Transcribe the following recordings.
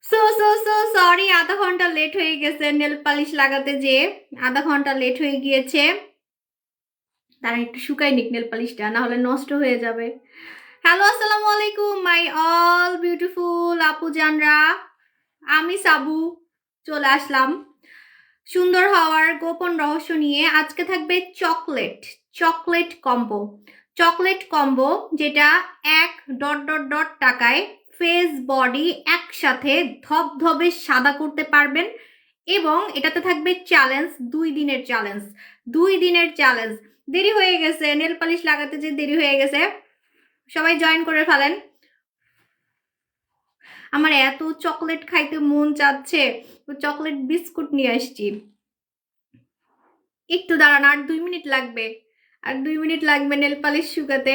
So sorry, আধা ঘন্টা late হয়ে গেছে নেল পালিশ লাগাতে, যে আধা ঘন্টা লেট হয়ে গিয়েছে। তারা একটু শুকাই নিক নেল পালিশটা, না হলে নষ্ট হয়ে যাবে। হ্যালো, আসসালামু আলাইকুম মাই অল বিউটিফুল আপু জানরা। আমি সাবু চলে আসলাম সুন্দর হওয়ার গোপন রহস্য নিয়ে। আজকে থাকবে chocolate chocolate combo. Chocolate combo, যেটা এক ডট ডট ডট টাকায় ফেস বডি একসাথে ধবধবে সাদা করতে পারবেন। এবং এটাতে থাকবে চ্যালেঞ্জ, 2 দিনের চ্যালেঞ্জ। 2 দিনের চ্যালেঞ্জ। দেরি হয়ে গেছে নেল পালিশ লাগাতে, যে দেরি হয়ে গেছে, সবাই জয়েন করে ফেলেন। আমার এত চকলেট খাইতে মন চাচ্ছে, তো চকলেট বিস্কুট নিয়ে আসছি। একটু দাঁড়ান, আর 2 মিনিট লাগবে। আর 2 মিনিট লাগবে নেল পালিশ শুকাতে।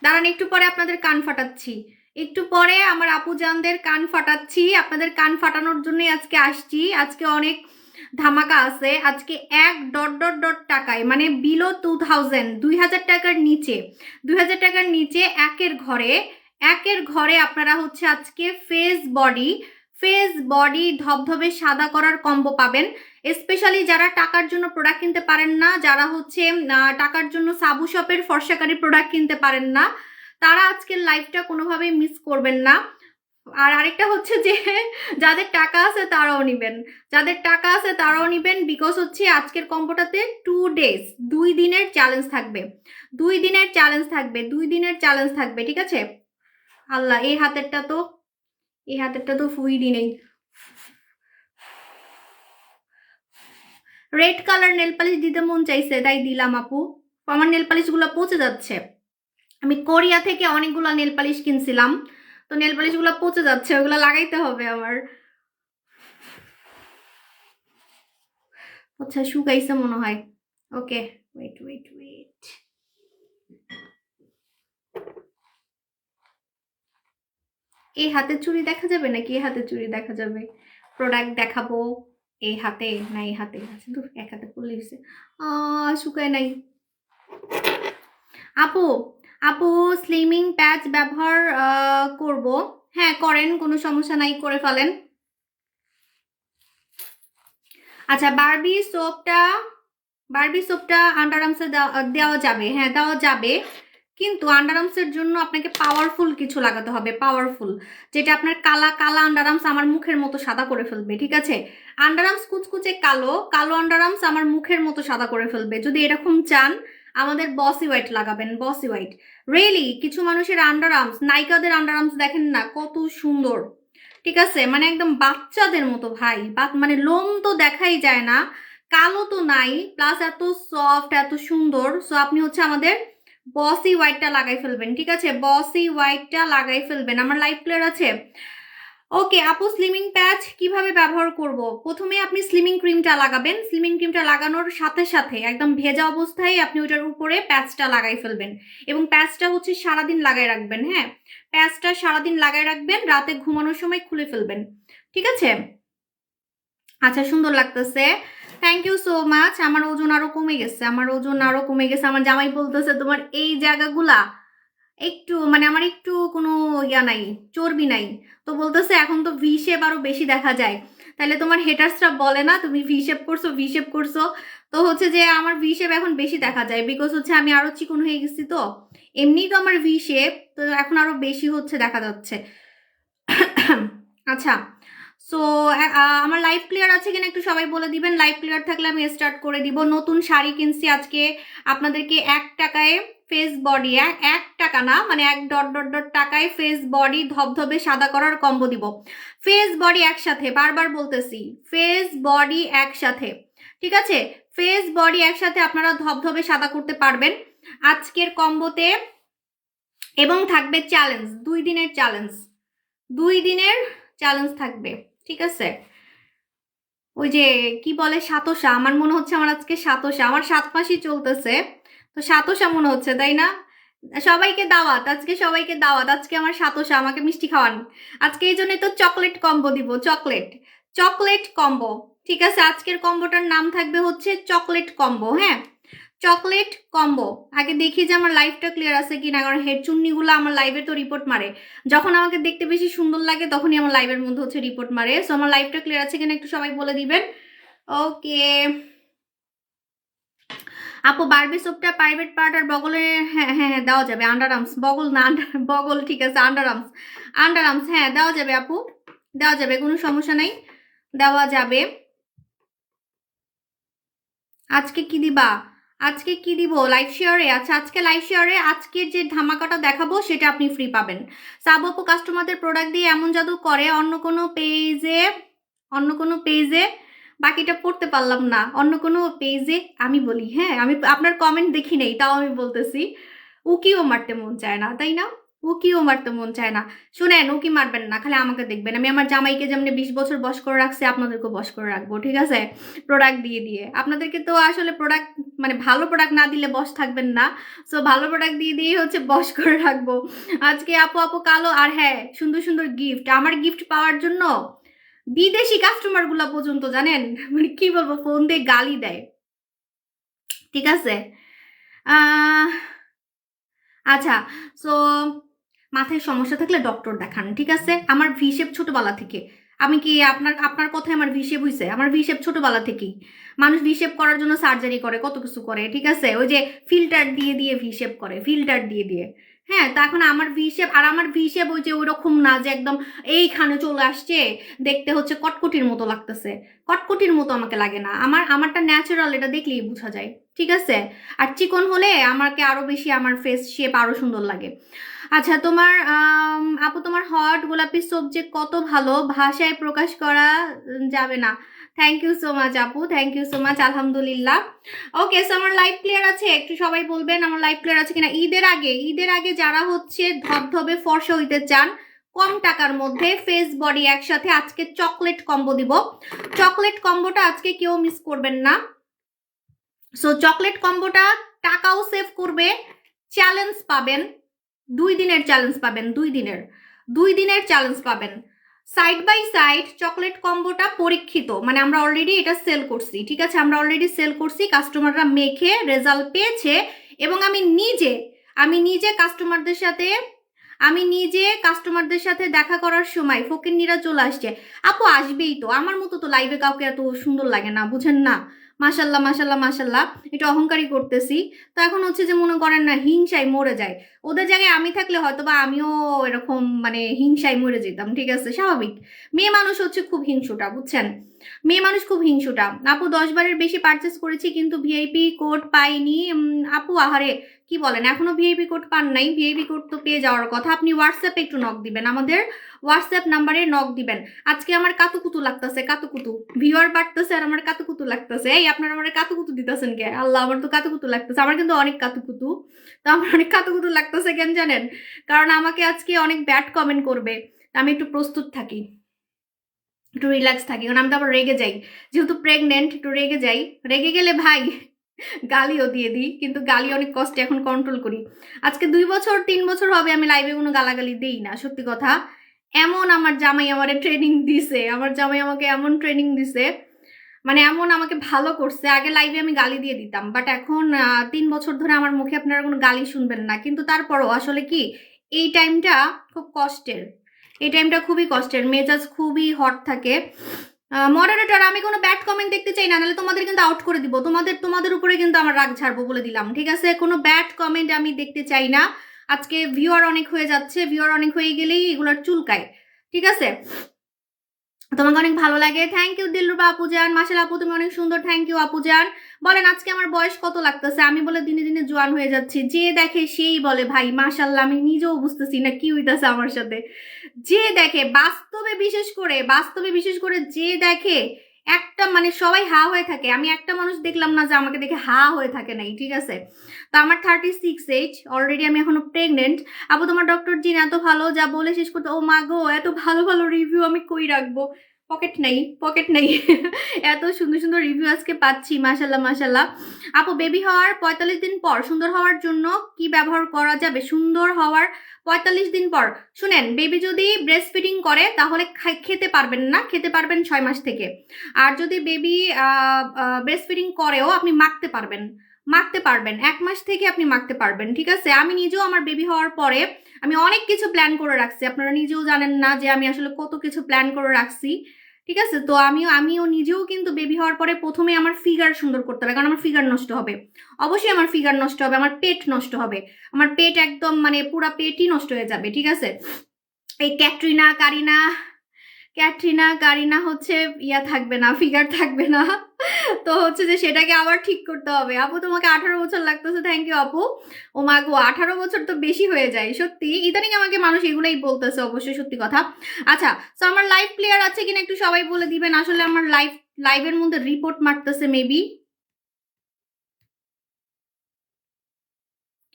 দাঁড়ান, একটু পরে আপনাদের কান ফাটাচ্ছি। একটু পরে আমার আপুজানদের কান ফাটাচ্ছি। আপনাদের কান ফাটানোর জন্যই আজকে আসছি। আজকে অনেক ধামাকা আছে। আজকে এক ডট ডট ডট টাকায়, মানে বিলো 2000, 2000 টাকার নিচে, 2000 টাকার নিচে একের ঘরে আপনারা হচ্ছে আজকে ফেস বডি ধবধবে সাদা করার কম্বো পাবেন। স্পেশালি যারা টাকার জন্য প্রোডাক্ট কিনতে পারেন না, যারা হচ্ছে টাকার জন্য সাবু শপের ফর্সাকারী প্রোডাক্ট কিনতে পারেন না, তারা আজকের লাইভটা কোনোভাবেই মিস করবেন না। আর আরেকটা হচ্ছে যে যাদের টাকা আছে তারাও নিবেন, যাদের টাকা আছে তারাও নিবেন, বিকজ হচ্ছে আজকের কম্বোটাতে 2 ডেজ, 2 দিনের চ্যালেঞ্জ থাকবে। 2 দিনের চ্যালেঞ্জ থাকবে, 2 দিনের চ্যালেঞ্জ থাকবে, ঠিক আছে। আল্লাহ, এই হাতেরটা তো ফুইডি নেই। রেড কালার নেল পালিশ দিতে মন চাইছে, তাই দিলাম আপু। আমার নেল পালিশগুলো পচে যাচ্ছে। আমি কোরিয়া থেকে অনেকগুলো নেল পালিশ কিনছিলাম, তো নেল পালিশগুলো পচে যাচ্ছে, ওগুলো লাগাইতে হবে আমার। আচ্ছা, শুকাইছে মনে হয়। ওকে, ওয়েট ওয়েট ওয়েট। এই হাতে চুড়ি দেখা যাবে নাকি এই হাতে চুড়ি দেখা যাবে? প্রোডাক্ট দেখাবো এই হাতে না এই হাতে? আচ্ছা, দূর, এক হাতে পড়লে হয়েছে। শুকায় নাই। আপু আপু স্লিমিং প্যাচ ব্যবহার করব। হ্যাঁ করেন, কোনো সমস্যা নাই, করে ফেলেন। আচ্ছা, বারবি সোপটা আন্ডার আর্মসে দেওয়া যাবে, হ্যাঁ দেওয়া যাবে, কিন্তু আন্ডার আর্মসের জন্য আপনাকে পাওয়ারফুল কিছু লাগাতে হবে, পাওয়ারফুল, যেটা আপনার কালা কালা আন্ডার আর্মস আমার মুখের মতো সাদা করে ফেলবে, ঠিক আছে। আন্ডার আর্মস কুচকুচে কালো, কালো আন্ডার আর্মস আমার মুখের মতো সাদা করে ফেলবে। যদি এরকম চান, আমাদের বসি হোয়াইট লাগাবেন, বসি হোয়াইট। রিয়েলি কিছু মানুষের আন্ডার আর্মস, নায়িকাদের আন্ডার আর্মস দেখেন না কত সুন্দর, ঠিক আছে, মানে একদম বাচ্চাদের মতো ভাই, মানে লোম তো দেখাই যায় না, কালো তো নাই, প্লাস এত সফট, এত সুন্দর। সো আপনি হচ্ছে আমাদের বসি হোয়াইটটা লাগাই ফেলবেন, ঠিক আছে, বসি হোয়াইটটা লাগাই ফেলবেন। আমার লাইভ ক্লিয়ার আছে? ওকে আপু, স্লিমিং প্যাচ কিভাবে ব্যবহার করব? প্রথমে আপনি স্লিমিং ক্রিমটা লাগাবেন। স্লিমিং ক্রিমটা লাগানোর সাথে সাথে একদম ভেজা অবস্থায় আপনি ওটার উপরে প্যাচটা লাগাই ফেলবেন, এবং প্যাচটা হচ্ছে সারাদিন লাগাই রাখবেন। হ্যাঁ, প্যাচটা সারাদিন লাগাই রাখবেন, রাতে ঘুমানোর সময় খুলে ফেলবেন, ঠিক আছে। আচ্ছা, সুন্দর লাগতেছে, থ্যাংক ইউ সো মাচ। আমার ওজন আরো কমে গেছে, আমার ওজন আরো কমে গেছে। আমার জামাই বলতেছে তোমার এই জায়গাগুলা একটু, মানে আমার একটু কোনো ইয়া নাই, চর্বি নাই, তো বলতেছে এখন তো ভি শেপ আরো বেশি দেখা যায়। তাহলে তোমার হেটার্সরা বলে না তুমি ভি শেপ করছো, ভি শেপ করছো, তো হচ্ছে যে আমার ভি শেপ এখন বেশি দেখা যায়, বিকজ হচ্ছে আমি আরো চিকন হয়ে গেছি, তো এমনি তো আমার ভি শেপ, তো এখন আরো বেশি হচ্ছে দেখা যাচ্ছে। আচ্ছা, সো আমার লাইভ ক্লিয়ার আছে কিনা একটু সবাই বলে দিবেন। লাইভ ক্লিয়ার থাকলে আমি স্টার্ট করে দিব। নতুন শাড়ি কিনছি আজকে, আপনাদেরকে 1 টাকায় ফেস বডি, 1 টাকা না, মানে 1 ডট ডট ডট টাকায় ফেস বডি ধবধবে সাদা করার কম্বো দিব। ফেস বডি একসাথে, বারবার বলতেছি, ফেস বডি একসাথে, ঠিক আছে, ফেস বডি একসাথে আপনারা ধবধবে সাদা করতে পারবেন আজকের কম্বোতে। এবং থাকবে চ্যালেঞ্জ, 2 দিনের চ্যালেঞ্জ, 2 দিনের চ্যালেঞ্জ থাকবে, ঠিক আছে। ওই যে কি বলে সাতোশা, আমার মনে হচ্ছে আমার আজকে সাতোশা, আমার 7 মাসই চলতেছে, তো সাতোশা মনে হচ্ছে, তাই না? সবাইকে দাওয়াত, আজকে সবাইকে দাওয়াত, আজকে আমার সাতোশা, আমাকে মিষ্টি খাওয়ান আজকে। এই জন্যই তো চকলেট কম্বো দিব, চকলেট চকলেট কম্বো, ঠিক আছে। আজকের কম্বোটার নাম থাকবে হচ্ছে চকলেট কম্বো, হ্যাঁ, চকলেট কম্বো। আগে দেখি যে আমার লাইফটা ক্লিয়ার আছে কিনা, কারণ হেড চুন্নিগুলো আমার লাইভে তো রিপোর্ট মারে। যখন আমাকে দেখতে বেশি সুন্দর লাগে তখনই আমার লাইভের মধ্যে হচ্ছে রিপোর্ট মারে। সো আমার লাইফটা ক্লিয়ার আছে কিনা একটু সবাই বলে দিবেন। ওকে আপু, বারবি সোপটা প্রাইভেট পার্ট আর বগলে, হ্যাঁ হ্যাঁ হ্যাঁ দেওয়া যাবে। আন্ডার আর্মস, বগল না, বগল ঠিক আছে, আন্ডার আর্মস, আন্ডার আর্মস হ্যাঁ দেওয়া যাবে আপু, দেওয়া যাবে, কোনো সমস্যা নাই, দেওয়া যাবে। আজকে কি দিবা? আজকে কি দিব? লাইভ শেয়ারে? আচ্ছা আজকে লাইভ শেয়ারে আজকের যে ধামাকাটা দেখাবো সেটা আপনি ফ্রি পাবেন। সাব আপু কাস্টমারদের প্রোডাক্ট দিয়ে এমন জাদু করে, অন্য কোনো পেজে বাকিটা পড়তে পারলাম না, অন্য কোনো পেজে। আমি বলি হ্যাঁ, আমি আপনার কমেন্ট দেখি নেই, তাও আমি বলতেছি, উকিও মারতে মন চায় না, তাই না? উকিও মারতে মন চায় না। শুনেন, উকি মারবেন না, খালি আমাকে দেখবেন। আমি আমার জামাইকে যেমন 20 বছর বস করে রাখছি, আপনাদেরকেও বস করে রাখবো, ঠিক আছে? প্রোডাক্ট দিয়ে দিয়ে আপনাদেরকে তো আসলে প্রোডাক্ট, মানে ভালো প্রোডাক্ট না দিলে বস থাকবেন না। সো ভালো প্রোডাক্ট দিয়ে দিয়েই হচ্ছে বস করে রাখবো। আজকে আপু আপু কালো, আর হ্যাঁ সুন্দর সুন্দর গিফট। আমার গিফট পাওয়ার জন্য বিদেশি কাস্টমার গুলা পর্যন্ত জানেন, মানে কি বলবো, ফোন দিয়ে গালি দেয়, ঠিক আছে? আচ্ছা, সো মাথায় সমস্যা থাকলে ডক্টর দেখান, ঠিক আছে? আমার ভিশেপ ছোটবেলা থেকে। আমি কি আপনার আপনার কথায় আমার ভিশেপ হইছে? আমার ভিশেপ ছোটবেলা থেকেই। মানুষ ভিশেপ করার জন্য সার্জারি করে, কত কিছু করে, ঠিক আছে? ওই যে ফিল্টার দিয়ে দিয়ে ভিশেপ করে, ফিল্টার দিয়ে দিয়ে। হ্যাঁ, তা এখন আমার ভিশেপ, আর আমার ভিশেপ ওই যে ওইরকম না যে একদম এইখানে চলে আসছে, দেখতে হচ্ছে কটকটির মতো লাগতেছে। কটকটির মতো আমাকে লাগে না, আমারটা ন্যাচারাল, এটা দেখলেই বোঝা যায়, ঠিক আছে? আর চিকন হলে আমাকে আরো বেশি, আমার ফেস শেপ আরো সুন্দর লাগে। আচ্ছা তোমার আপু, তোমার হট গোলাপি সাবজেক্ট কত ভালো, ভাষায় প্রকাশ করা যাবে না। থ্যাংক ইউ সো মাচ আপু, থ্যাংক ইউ সো মাচ, আলহামদুলিল্লাহ। ওকে, সো আমার লাইভ ক্লিয়ার আছে? একটু সবাই বলবেন আমার লাইভ ক্লিয়ার আছে কিনা। ঈদের আগে যারা হচ্ছে ধবধবে ফর্সা হইতে চান কম টাকার মধ্যে, ফেস বডি একসাথে, আজকে চকলেট কম্বো দিব। চকলেট কম্বোটা আজকে কেউ মিস করবেন না। সো চকলেট কম্বোটা টাকাও সেভ করবে, চ্যালেঞ্জ পাবেন, 2 দিনের চ্যালেঞ্জ পাবেন, 2 দিনের চ্যালেঞ্জ পাবেন। সাইড বাই সাইড চকলেট কম্বোটা পরীক্ষিত, মানে আমরা অলরেডি এটা সেল করছি, ঠিক আছে? আমরা অলরেডি সেল করছি, কাস্টমাররা মেখে রেজাল্ট পেয়েছে। এবং আমি নিজে কাস্টমারদের সাথে দেখা করার সময় ফকিন্নিরা চলে আসছে। আপু আসবেই তো, আমার মতো তো লাইভে কাউকে এত সুন্দর লাগে না, বুঝেন না? মাশাল্লাহ মাশাল্লাহ মাশাল্লাহ, একটু অহংকারী করতেছি। তো এখন হচ্ছে যে মনে করেন না, হিংসায় মরে যায়। ওদের জায়গায় আমি থাকলে হয়তো বা আমিও এরকম মানে হিংসায় মরে যেতাম, ঠিক আছে? স্বাভাবিক, মেয়ে মানুষ হচ্ছে খুব হিংসুটা, বুঝছেন? মেয়ে মানুষ খুব হিংসুটা। আপু 10 বারের বেশি পারচেস করেছি কিন্তু ভিআইপি কোড পাইনি। আপু আহারে, কি বলেন, এখনো ভিআইপি কোড পান নাই? ভিআইপি কোড তো পেয়ে যাওয়ার কথা। আপনি হোয়াটসঅ্যাপে একটু নক দিবেন, আমাদের হোয়াটসঅ্যাপ নাম্বারে নক দিবেন। আজকে আমার কাতুকুতু লাগতেছে, কাতুকুতু ভিউয়ার বাড়তেছে আর আমার কাতুকুতু লাগতেছে। এই আপনারা আমার কাতুকুতু দিতেছেন কে? আল্লাহ, আমার তো কাতুকুতু লাগতেছে, আমার কিন্তু অনেক কাতুকুতু। তো আমার অনেক কাতুকুতু লাগতেছে কেন জানেন? কারণ আমাকে আজকে অনেক ব্যাড কমেন্ট করবে, আমি একটু প্রস্তুত থাকি, একটু রিল্যাক্স থাকি, কারণ আমি তো আবার রেগে যাই, যেহেতু প্রেগনেন্ট, একটু রেগে যাই। রেগে গেলে ভাই গালিও দিয়ে দিই, কিন্তু গালি অনেক কষ্টে এখন কন্ট্রোল করি। আজকে 2 বছর 3 বছর হবে আমি লাইভে কোনো গালাগালি দিই না, সত্যি কথা। এমন আমার জামাই আমারে ট্রেনিং দিছে, আমার জামাই আমাকে এমন ট্রেনিং দিছে, মানে এমন আমাকে ভালো করছে। আগে লাইভে আমি গালি দিয়ে দিতাম, বাট এখন 3 বছর ধরে আমার মুখে আপনারা কোনো গালি শুনবেন না। কিন্তু তারপরও আসলে কি, এই টাইমটা খুব কষ্টের, এই টাইমটা খুবই কষ্টের, মেজাজ খুবই হট থাকে। মডারেটর, আমি কোনো ব্যাড কমেন্ট দেখতে চাই না, নাহলে তোমাদের কিন্তু আউট করে দিব, তোমাদের উপরে কিন্তু আমার রাগ ঝাড়বো, বলে দিলাম, ঠিক আছে? কোনো ব্যাড কমেন্ট আমি দেখতে চাই না। আজকে ভিউয়ার অনেক হয়ে যাচ্ছে, ভিউয়ার অনেক হয়ে গেলেই এগুলোর চুলকায়, ঠিক আছে? তোমাকে অনেক ভালো লাগে, থ্যাংক ইউ দিলরুবা আপুজান। মাশাআল্লাহ আপু তুমি অনেক সুন্দর, থ্যাংক ইউ আপুজান। বলেন আজকে আমার বয়স কত লাগতেছে? আমি বলে দিনে দিনে জোয়ান হয়ে যাচ্ছি, যে দেখে সেই বলে ভাই মাশাআল্লাহ। আমি নিজেও বুঝতেছি না কি হইতাছে আমার সাথে। যে দেখে, বাস্তবে বিশেষ করে যে দেখে, একটা মানে সবাই হা হয়ে থাকে। আমি একটা মানুষ দেখলাম না যে আমাকে দেখে হা হয়ে থাকে নাই, ঠিক আছে? তো আমার 36 এজ অলরেডি, আমি এখনো প্রেগনেন্ট। আপু তোমার ডক্টর জিন এত ভালো, যা বলে শেষ করতে, ও মা গো, এত ভালো ভালো রিভিউ আমি কই রাখবো? পকেট নেই এত সুন্দর সুন্দর রিভিউ আজকে পাচ্ছি, মাশাল্লাহ মাশাল্লাহ। আপু বেবি হওয়ার 45 দিন পর সুন্দর হওয়ার জন্য কি ব্যবহার করা যাবে? সুন্দর হওয়ার 45 দিন পর, শুনেন, বেবি যদি ব্রেস্ট ফিডিং করে তাহলে খেতে পারবেন না, খেতে পারবেন 6 মাস থেকে। আর যদি বেবি ব্রেস্ট ফিডিং করেও আপনি মাখতে পারবেন, মাখতে পারবেন, 1 মাস থেকে আপনি মাখতে পারবেন, ঠিক আছে? আমি নিজেও আমার বেবি হওয়ার পরে আমি অনেক কিছু প্ল্যান করে রাখছি, আপনারা নিজেও জানেন না যে আমি আসলে কত কিছু প্ল্যান করে রাখছি, ঠিক আছে? তো আমিও নিজেও কিন্তু বেবি হওয়ার পরে প্রথমে আমার ফিগার সুন্দর করতে হবে, কারণ আমার ফিগার নষ্ট হবে, অবশ্যই আমার ফিগার নষ্ট হবে, আমার পেট নষ্ট হবে, আমার পেট একদম মানে পুরা পেটই নষ্ট হয়ে যাবে, ঠিক আছে? এই ক্যাটরিনা হচ্ছে ইয়া থাকবে না, ফিগার থাকবে না। তো হচ্ছে যে সেটাকে আবার ঠিক করতে হবে। আপু তোমাকে 18 বছর লাগতেছে, থ্যাংক ইউ আপু। ও মা গো, 18 বছর তো বেশি হয়ে যায় সত্যি, ইদানিং আমাকে মানুষ এগুলাই বলতেছে, অবশ্যই সত্যি কথা। আচ্ছা, তো আমার লাইভ প্লেয়ার আছে কিনা একটু সবাই বলে দিবেন, আসলে আমার লাইভের মধ্যে রিপোর্ট মারতেছে মেবি,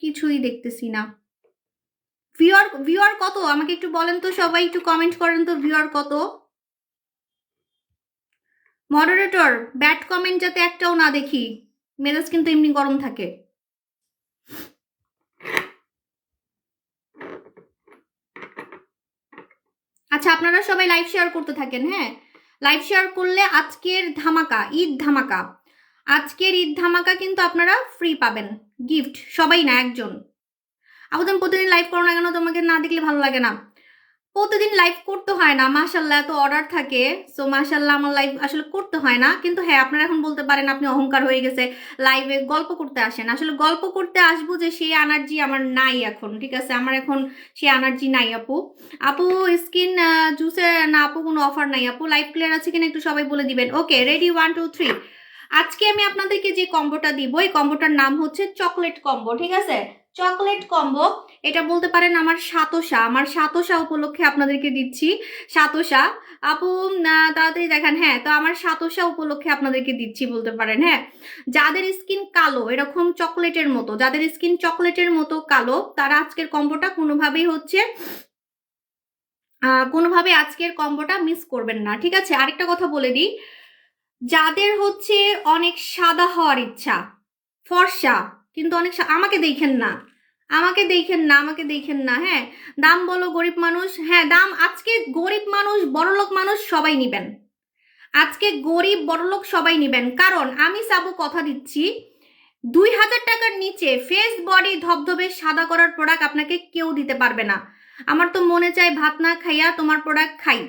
কিছুই দেখতেছি না। ভিউয়ার কত আমাকে একটু বলেন তো, সবাই একটু কমেন্ট করেন তো, ভিউয়ার কত? মডারেটর, ব্যাড কমেন্ট যাতে একটাও না দেখি, মেজাজ কিন্তু এমনি গরম থাকে। আচ্ছা, আপনারা সবাই লাইভ শেয়ার করতে থাকেন, হ্যাঁ? লাইভ শেয়ার করলে আজকের ধামাকা, ঈদ ধামাকা, আজকের ঈদ ধামাকা কিন্তু আপনারা ফ্রি পাবেন গিফট, সবাই না, একজন। আপু তুমি প্রতিদিন লাইভ করো না কেন? তোমাকে না দেখলে ভালো লাগে না? প্রতিদিন লাইভ করতে হয় না, মাশাল্লাহ এত অর্ডার থাকে, সো মাশাল্লাহ আমার লাইভ আসলে করতে হয় না। কিন্তু হ্যাঁ, আপনারা এখন বলতে পারেন আপনি অহংকার হয়ে গেছে, লাইভে গল্প করতে আসেন। আসলে গল্প করতে আসবো যে সেই এনার্জি আমার নাই এখন, ঠিক আছে? আমার এখন সেই এনার্জি নাই আপু। আপু স্কিন জুসে না আপু, কোনো অফার নাই আপু। লাইভ ক্লিয়ার আছে কিনা একটু সবাই বলে দিবেন। ওকে, রেডি, 1 2 3। আজকে আমি আপনাদেরকে যে কম্বোটা দিব, এই কম্বোটার নাম হচ্ছে চকলেট কম্বো, ঠিক আছে? চকলেট কম্বো, এটা বলতে পারেন আমার সাতোশা উপলক্ষে আপনাদেরকে দিচ্ছি। সাতোশা আপু তাড়াতাড়ি দেখান, হ্যাঁ, তো আমার সাতোশা উপলক্ষে আপনাদেরকে দিচ্ছি বলতে পারেন, হ্যাঁ। যাদের স্কিন কালো এরকম চকলেটের মতো, যাদের স্কিন চকলেটের মতো কালো, তারা আজকের কম্বোটা কোনোভাবে আজকের কম্বোটা মিস করবেন না, ঠিক আছে? আরেকটা কথা বলে দিই, যাদের হচ্ছে অনেক সাদা হওয়ার ইচ্ছা, ফর্সা কিন্তু অনেক আমাকে দেখেন না, হ্যাঁ, দাম বলো গরিব মানুষ, হ্যাঁ দাম আজকে গরিব মানুষ বড়লোক মানুষ সবাই নিবেন, আজকে গরিব বড়লোক সবাই নিবেন, কারণ আমি সাবু কথা দিচ্ছি 2000 টাকার নিচে ফেস বডি ধবধবে সাদা করার প্রোডাক্ট আপনাকে কেউ দিতে পারবে না। আমার তো মনে চায় ভাত না খাইয়া তোমার প্রোডাক্ট খাই।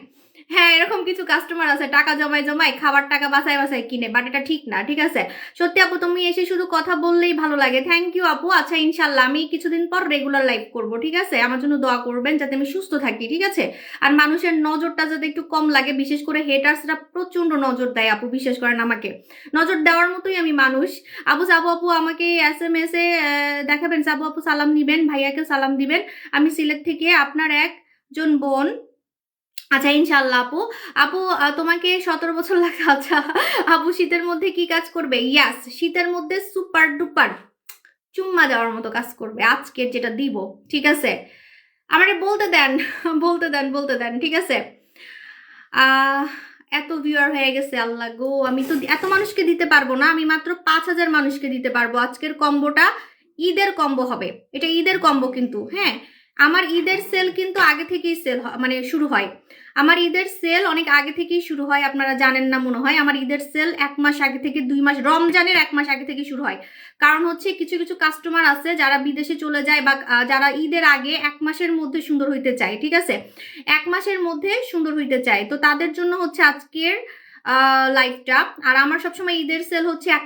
হ্যাঁ, এরকম কিছু কাস্টমার আছে টাকা জমায় খাবার টাকা বাসায় কিনে, বাট এটা ঠিক না, ঠিক আছে? সত্যি আপু তুমি এসে শুধু কথা বললেই ভালো লাগে, থ্যাংক ইউ আপু। আচ্ছা, ইনশাল্লাহ আমি কিছুদিন পর রেগুলার লাইভ করব, ঠিক আছে? আমার জন্য দোয়া করবেন যাতে আমি সুস্থ থাকি, ঠিক আছে? আর মানুষের নজরটা যাতে একটু কম লাগে, বিশেষ করে হেটার্সরা প্রচন্ড নজর দেয় আপু, বিশেষ করেন আমাকে নজর দেওয়ার মতোই আমি মানুষ। সাবু আপু আমাকে SMS এ দেখাবেন, সাবু আপু সালাম দিবেন, ভাইয়াকে সালাম দিবেন, আমি সিলেট থেকে আপনার একজন বোন। আচ্ছা, ইনশাল্লাহ আপু। আপু তোমাকে 17 বছর লাগে, আচ্ছা। আপু শীতের মধ্যে কি কাজ করবে? ইয়াস, শীতের মধ্যে সুপার ডুপার চুম্মা দেওয়ার মতো কাজ করবে আজকে যেটা দিব, ঠিক আছে? আমারে বলতে দেন, ঠিক আছে? আহ এত ভিউয়ার হয়ে গেছে, আল্লাহ গো, আমি তো এত মানুষকে দিতে পারবো না, আমি মাত্র 5000 মানুষকে দিতে পারবো আজকের কম্বোটা। ঈদের কম্বো হবে এটা, ঈদের কম্বো কিন্তু, হ্যাঁ। আমার ঈদের সেল কিন্তু আগে থেকেই মানে শুরু হয়, আমার ঈদের সেল অনেক আগে থেকেই শুরু হয়, আপনারা জানেন না মনে হয়। আমার ঈদের সেল 1 মাস আগে থেকে, 2 মাস, রমজানের 1 মাস আগে থেকে শুরু হয়। কারণ হচ্ছে কিছু কিছু কাস্টমার আছে যারা বিদেশে চলে যায়, বা যারা ঈদের আগে 1 মাসের মধ্যে সুন্দর হইতে চায়, ঠিক আছে? 1 মাসের মধ্যে সুন্দর হইতে চায়, তো তাদের জন্য হচ্ছে আজকের লাইভটা। আর আমার সবসময় ঈদের সেল হচ্ছে 1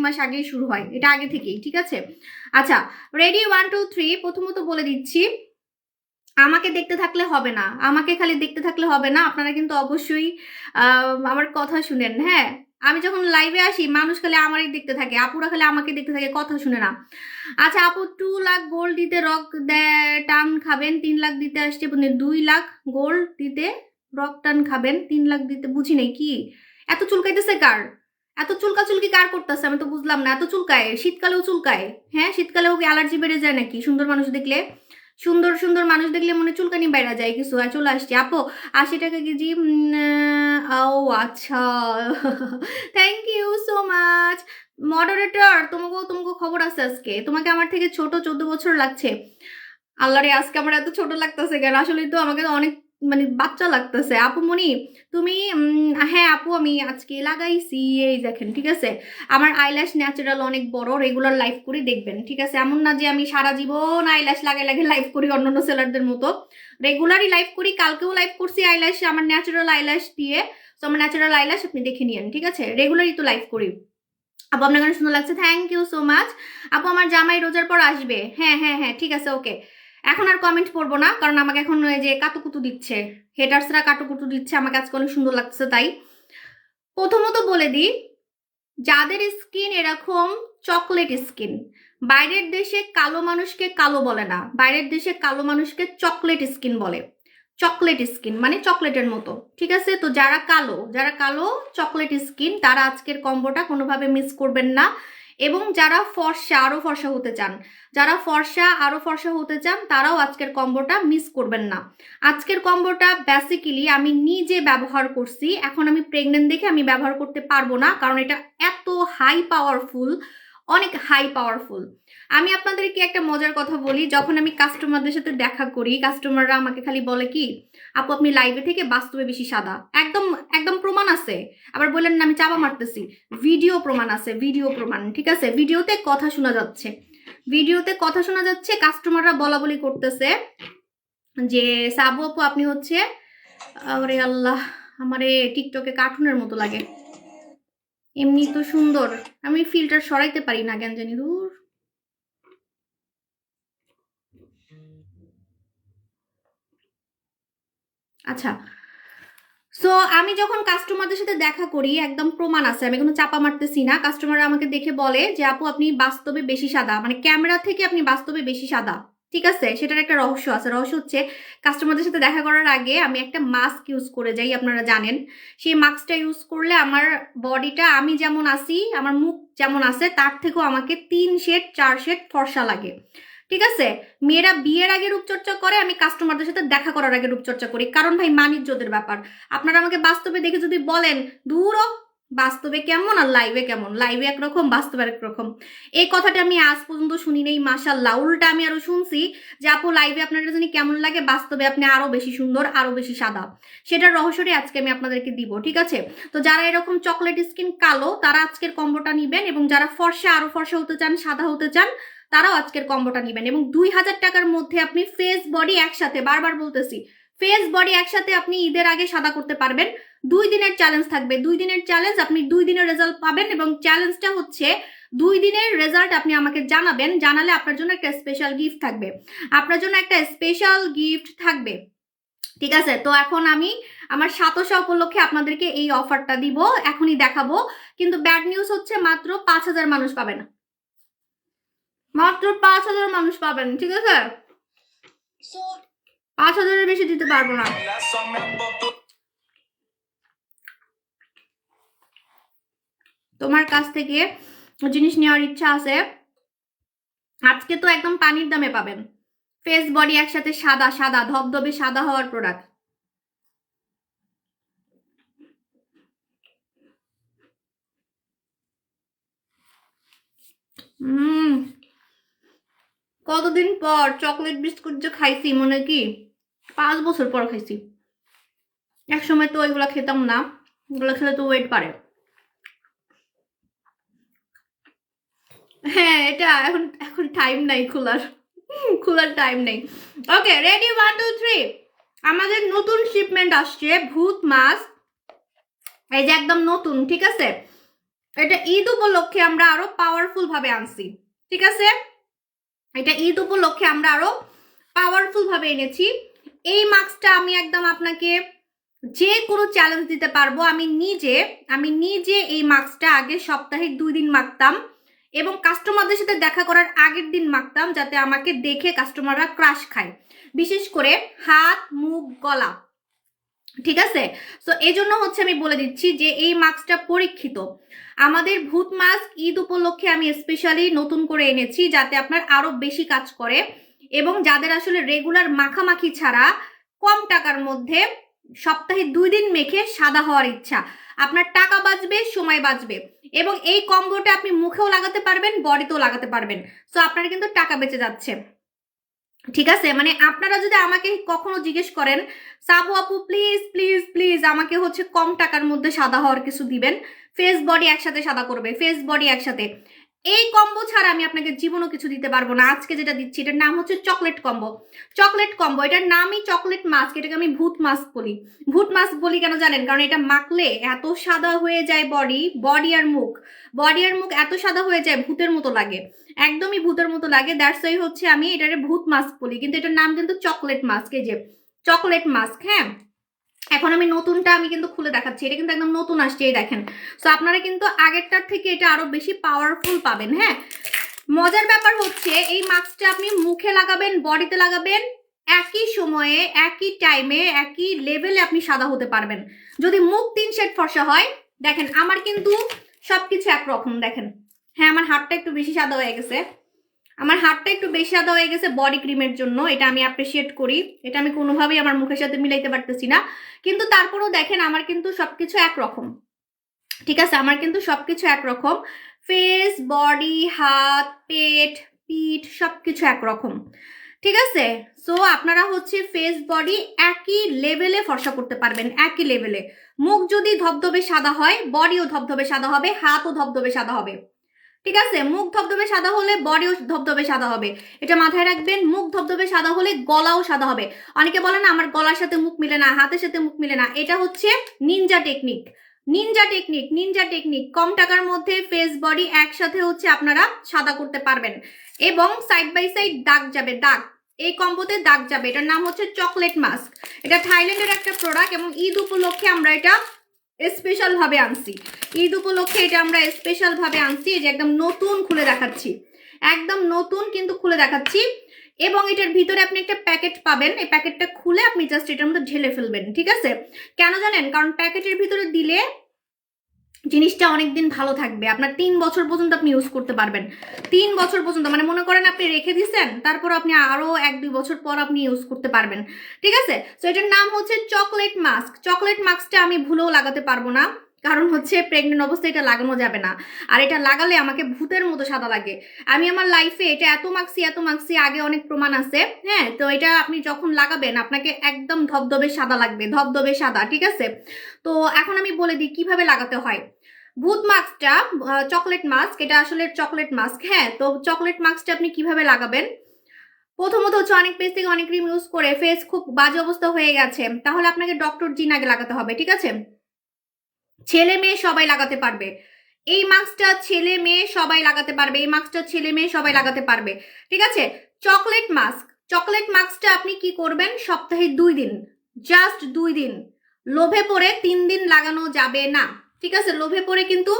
মাস আগেই শুরু হয়, এটা আগে থেকেই, ঠিক আছে? আচ্ছা, রেডি, 1 2 3। প্রথমত বলে দিচ্ছি, আমাকে দেখতে থাকলে হবে না, আমাকে খালি দেখতে থাকলে হবে না, আপনারা কিন্তু অবশ্যই আমার কথা শুনেন, হ্যাঁ। আমি যখন লাইভে আসি মানুষ খালি আমারই দেখতে থাকে, আপুরা খালি আমাকে দেখতে থাকে, কথা শুনে না। আচ্ছা আপু, 2 লাখ গোল্ড দিতে রক টান খাবেন, 3 লাখ দিতে আসছে 2 লাখ গোল্ড দিতে রক টান খাবেন, 3 লাখ দিতে, বুঝি নাই কি এত চুলকাইতেছে কার? এত চুলকি কার করতেছে আমি তো বুঝলাম না। এত চুলকায়, শীতকালেও চুলকায়? হ্যাঁ, শীতকালেও কি অ্যালার্জি বেড়ে যায় নাকি সুন্দর মানুষ দেখলে? সুন্দর মানুষ দেখলে মনে চুলকানি বেড়া যায় কিছু। আর চলে আসছি আপু, 80 টাকা কেজি। ও আচ্ছা, thank you so much. Moderator, তোমাকে খবর আছে আজকে, তোমাকে আমার থেকে ছোট 14 বছর লাগছে। আল্লাহ রে, আজকে আমার এত ছোট লাগতেছে কেন? আসলে তো আমাকে তো অনেক মানে বাচ্চা লাগতেছে। আপু মনি তুমি হ্যাঁ আপু আমি আজকে লাগাইছি, এই দেখেন ঠিক আছে। আমার আইল্যাশ ন্যাচারাল অনেক বড়, রেগুলার লাইভ করি দেখবেন ঠিক আছে। এমন না যে আমি সারা জীবন আইল্যাশ লাগাই লাগে লাইভ করি অন্যান্য সেলারদের মতো, রেগুলারই লাইভ করি। কালকেও লাইভ করছি আইল্যাশ, আমার ন্যাচারাল আইল্যাশ দিয়ে। তো আমার ন্যাচারাল আইল্যাশ আপনি দেখে নিয়েন ঠিক আছে, রেগুলারই তো লাইভ করি। আপু আপনার গান সুন্দর লাগছে, থ্যাংক ইউ সো মাচ। আপু আমার জামাই রোজার পর আসবে, হ্যাঁ হ্যাঁ হ্যাঁ ঠিক আছে ওকে। এখন আর কমেন্ট পড়বো না, কারণ আমাকে এখন ওই যে কাতুকুতু দিচ্ছে, হেটার্সরা কাতুকুতু দিচ্ছে, আমাকে আজকে অনেক সুন্দর লাগছে তাই। প্রথমত বলে দিই, যাদের স্কিন এরকম চকলেট স্কিন, বাইরের দেশে কালো মানুষকে কালো বলে না, বাইরের দেশে কালো মানুষকে চকলেট স্কিন বলে। চকলেট স্কিন মানে চকলেটের মতো ঠিক আছে। তো যারা কালো চকলেট স্কিন তারা আজকের কম্বোটা কোনোভাবে মিস করবেন না। এবং যারা ফর্সা আরো ফর্সা হতে চান, তারাও আজকের কম্বোটা মিস করবেন না। আজকের কম্বোটা বেসিক্যালি আমি নিজে ব্যবহার করছি, এখন আমি প্রেগনেন্ট দেখে আমি ব্যবহার করতে পারবো না, কারণ এটা এত হাই পাওয়ারফুল, অনেক হাই পাওয়ারফুল। আমি আপনাদেরকে একটা মজার কথা বলি, যখন আমি কাস্টমারদের সাথে দেখা করি, কাস্টমাররা আমাকে খালি বলে কি, আপু আপনি লাইভে থেকে বাস্তবে বেশি সাদা। একদম একদম প্রমাণ আছে। আবার বললেন না আমি চাপা মারতেছি, ভিডিও প্রমাণ আছে, ভিডিও প্রমাণ ঠিক আছে। ভিডিওতে কথা শোনা যাচ্ছে, কাস্টমাররা বলা বলি করতেছে যে সাবু আপু আপনি হচ্ছে, আরে আল্লাহ আমারে টিকটকে কার্টুনের মতো লাগে, এমনি তো সুন্দর, আমি ফিল্টার সরাইতে পারি না কেন জানি দূর। আচ্ছা, সো আমি যখন কাস্টমারদের সাথে দেখা করি একদম প্রমাণ আছে, আমি কোনো চাপা মারতেছি না। কাস্টমাররা আমাকে দেখে বলে যে আপু আপনি বাস্তবে বেশি সাদা, মানে ক্যামেরা থেকে আপনি বাস্তবে বেশি সাদা ঠিক আছে। সেটার একটা রহস্য আছে, রহস্য হচ্ছে কাস্টমারদের সাথে দেখা করার আগে আমি একটা মাস্ক ইউজ করে যাই, আপনারা জানেন। সেই মাস্কটা ইউজ করলে আমার বডিটা, আমি যেমন আসি, আমার মুখ যেমন আছে, তার থেকেও আমাকে 3 শেড 4 শেড ফর্সা লাগে ঠিক আছে। মেয়েরা বিয়ের আগে রূপচর্চা করে, আমি কাস্টমারদের সাথে দেখা করার আগে রূপচর্চা করি, কারণ ভাই মানিজ্যদের ব্যাপার। আপনারা আমাকে বাস্তবে দেখে যদি বলেন দূরও, বাস্তবে কেমন আর লাইভে কেমন, লাইভে একরকম বাস্তবে একরকম, এই কথাটা আমি আজ পর্যন্ত শুনি নেই মাশাল্লাহ। উল্টা আমি আরো শুনছি যে আপু লাইভে আপনারা জানি কেমন লাগে, বাস্তবে আপনি আরো বেশি সুন্দর, আরো বেশি সাদা। সেটার রহস্যটাই আজকে আমি আপনাদেরকে দিব ঠিক আছে। তো যারা এরকম চকলেট স্কিন কালো তারা আজকের কম্বোটা নিবেন, এবং যারা ফর্সা আরো ফর্সা হতে চান, সাদা হতে চান, তারাও আজকের কম্বোটা নিবেন। এবং 2000 টাকার মধ্যে আপনি ফেস বডি একসাথে, বারবার বলতেছি, ফেস বডি একসাথে আপনি ঈদের আগে সাদা করতে পারবেন। 2 দিনের চ্যালেঞ্জ থাকবে, 2 দিনের চ্যালেঞ্জ, আপনি 2 দিনের রেজাল্ট পাবেন। এবং চ্যালেঞ্জটা হচ্ছে 2 দিনের রেজাল্ট আপনি আমাকে জানাবেন, জানালে আপনার জন্য একটা স্পেশাল গিফট থাকবে, ঠিক আছে। তো এখন আমি আমার সাতশা উপলক্ষে আপনাদেরকে এই অফারটা দিব, এখনই দেখাবো। কিন্তু ব্যাড নিউজ হচ্ছে মাত্র 5000 মানুষ পাবেন, মাত্র 5000 মানুষ পাবেন ঠিক আছে। 5000-এর বেশি দিতে পারবো না। তোমার কাছ থেকে জিনিস নেওয়ার ইচ্ছা আছে, আজকে তো একদম পানির দামে পাবেন। ফেস বডি একসাথে সাদা সাদা ধবধবে সাদা হওয়ার প্রোডাক্ট। কতদিন পর চকলেট বিস্কুট যে খাইছি, মনে কি 5 বছর পর খাইছি। এক সময় তো ওইগুলা খেতাম না, ওগুলো খেলে তো ওয়েট বাড়ে। হ্যাঁ এটা এখন এখন টাইম নাই খোলার টাইম নেই। ওকে রেডি 1 2 3, আমাদের নতুন শিপমেন্ট আসছে ভূত মাস্ক, এই যে একদম নতুন ঠিক আছে। এটা ঈদ উপলক্ষে আমরা আরো পাওয়ারফুল ভাবে আনছি ঠিক আছে, এটা ঈদ উপলক্ষে আমরা আরো পাওয়ারফুল ভাবে এনেছি। এই মাস্কটা আমি একদম আপনাকে যে কোনো চ্যালেঞ্জ দিতে পারবো। আমি নিজে এই মাস্কটা আগে সপ্তাহে 2 দিন মাখতাম, এবং কাস্টমারদের সাথে দেখা করার আগের দিন মাখতাম, যাতে আমাকে দেখে কাস্টমাররা ক্রাশ খায়, বিশেষ করে হাত মুখ গলা ঠিক আছে। তো এই জন্য হচ্ছে আমি বলে দিচ্ছি যে এই মাস্কটা পরীক্ষিত। আমাদের ভূত মাস্ক ঈদ উপলক্ষে আমি স্পেশালি নতুন করে এনেছি, যাতে আপনার আরো বেশি কাজ করে, এবং যাদের আসলে রেগুলার মাখামাখি ছাড়া কম টাকার মধ্যে সপ্তাহে 2 দিন মেখে সাদা হওয়ার ইচ্ছা, আপনার টাকা বাঁচবে, সময় বাঁচবে, এবং এই কম্বোটা আপনি মুখেও লাগাতে পারবেন, বডিতেও লাগাতে পারবেন। সো আপনার কিন্তু টাকা বেঁচে যাচ্ছে। ঠিক আছে, মানে আপনারা যদি আমাকে কখনো জিজ্ঞেস করেন সাবু আপু প্লিজ প্লিজ প্লিজ আমাকে হচ্ছে কম টাকার মধ্যে সাদা হওয়ার কিছু দিবেন, ফেস বডি একসাথে সাদা করবে, ফেস বডি একসাথে, এই কম্বো ছাড়া আমি আপনাকে জীবনও কিছু দিতে পারবো না। আজকে যেটা দিচ্ছি এটার নাম হচ্ছে চকলেট কম্বো। চকলেট কম্বো, এটার নামই চকলেট মাস্ক, এটাকে আমি ভূত মাস্ক বলি। ভূত মাস্ক বলি কেন জানেন? কারণ এটা মাখলে এত সাদা হয়ে যায় বডি, বডি আর মুখ, বডি আর মুখ এত সাদা হয়ে যায় ভূতের মতো লাগে, একদমই ভূতের মতো লাগে। দ্যাটস ওয়াই হচ্ছে আমি এটারে ভূত মাস্ক বলি, কিন্তু এটার নাম কিন্তু চকলেট মাস্ক। এই যে চকলেট মাস্ক। হ্যাঁ, এখন আমি নতুনটা আমি কিন্তু খুলে দেখাচ্ছি, এটা কিন্তু একদম নতুন আসছে, এই দেখেন। সো আপনারা কিন্তু আগেরটার থেকে এটা আরো বেশি পাওয়ারফুল পাবেন। হ্যাঁ, মজার ব্যাপার হচ্ছে এই মাস্কটা আপনি মুখে লাগাবেন, বডিতে লাগাবেন, একই সময়ে একই টাইমে একই লেভেলে আপনি সাদা হতে পারবেন। যদি মুখ 3 শেড ফর্সা হয়, দেখেন আমার কিন্তু সবকিছু একরকম। দেখেন, হ্যাঁ আমার হাতটা একটু বেশি সাদা হয়ে গেছে, আমার হাতটা একটু বেশি সাদা হয়ে গেছে বডি ক্রিমের জন্য, এটা আমি অ্যাপ্রিসিয়েট করি, এটা আমি কোনোভাবেই আমার মুখের সাথে মিলাইতে পারতেছি না, কিন্তু তারপরেও দেখেন আমার কিন্তু সবকিছু একরকম। ঠিক আছে, আমার কিন্তু সবকিছু একরকম, ফেস বডি হাত পেট পিঠ সবকিছু একরকম। ঠিক আছে, সো আপনারা হচ্ছে ফেস বডি একই লেভেলে ফর্সা করতে পারবেন, একই লেভেলে। মুখ যদি ধবধবে সাদা হয়, বডিও ধবধবে সাদা হবে, হাতও ধবধবে সাদা হবে। ঠিক আছে, মুখ ধবধবে সাদা হলে বডিও ধবধবে সাদা হবে, এটা মাথায় রাখবেন। মুখ ধবধবে সাদা হলে গলাও সাদা হবে। অনেকে বলে না আমার গলার সাথে মুখ মিলে না, হাতের সাথে মুখ মিলে না, এটা হচ্ছে ninja technique. Ninja technique, ninja technique, কম টাকার মধ্যে ফেস বডি একসাথে হচ্ছে আপনারা সাদা করতে পারবেন, এবং সাইড বাই সাইড দাগ যাবে, দাগ, এই কম্বোতে দাগ যাবে। এটার নাম হচ্ছে চকলেট মাস্ক, এটা থাইল্যান্ডের একটা প্রোডাক্ট, এবং ঈদ উপলক্ষে আমরা এটা স্পেশাল ভাবে আনছি, ঈদ উপলক্ষে এটা আমরা স্পেশাল ভাবে আনছি। এই যে একদম নতুন খুলে দেখাচ্ছি, একদম নতুন কিন্তু খুলে দেখাচ্ছি, এবং এটার ভিতরে আপনি একটা প্যাকেট পাবেন, এই প্যাকেটটা খুলে আপনি জাস্ট এটার মধ্যে ঢেলে ফেলবেন। ঠিক আছে, কেন জানেন? কারণ প্যাকেটের ভিতরে দিলে জিনিসটা অনেকদিন ভালো থাকবে, আপনার 3 বছর পর্যন্ত আপনি ইউজ করতে পারবেন, 3 বছর পর্যন্ত, মানে মনে করেন আপনি রেখে দিচ্ছেন, তারপর আপনি আরো 1-2 বছর পর আপনি ইউজ করতে পারবেন। ঠিক আছে, তো এটার নাম হচ্ছে চকলেট মাস্ক। চকলেট মাস্কটা আমি ভুলেও লাগাতে পারবো না, কারণ হচ্ছে প্রেগনেন্ট অবস্থায় এটা লাগানো যাবে না, আর এটা লাগালে আমাকে ভূতের মতো সাদা লাগে। আমি আমার লাইফে এটা এত মাখছি আগে অনেক প্রমাণ আছে। হ্যাঁ, তো এটা আপনি যখন লাগাবেন আপনাকে একদম ধবধবে সাদা লাগবে, ধবধবে সাদা। ঠিক আছে, তো এখন আমি বলে দিই কিভাবে লাগাতে হয়। ভূত মাস্কটা, চকলেট মাস্ক, এটা আসলে চকলেট মাস্ক। হ্যাঁ, তো চকলেট মাস্কটা আপনি কিভাবে লাগাবেন? প্রথমত হচ্ছে অনেক পেজ থেকে অনেক ক্রিম ইউজ করে ফেস খুব বাজে অবস্থা হয়ে গেছে, তাহলে আপনাকে ডক্টর জিন আগে লাগাতে হবে। ঠিক আছে, ছেলে মেয়ে সবাই লাগাতে পারবে এই মাস্কটা, ছেলে মেয়ে সবাই লাগাতে পারবে এই মাস্কটা, ছেলে মেয়ে সবাই লাগাতে পারবে। ঠিক আছে, চকলেট মাস্ক, চকলেট মাস্কটা আপনি কি করবেন? সপ্তাহে 2 দিন, জাস্ট 2 দিন, লোভে পড়ে 3 দিন লাগানো যাবে না। ঠিক আছে, লোভে পড়ে কিন্তু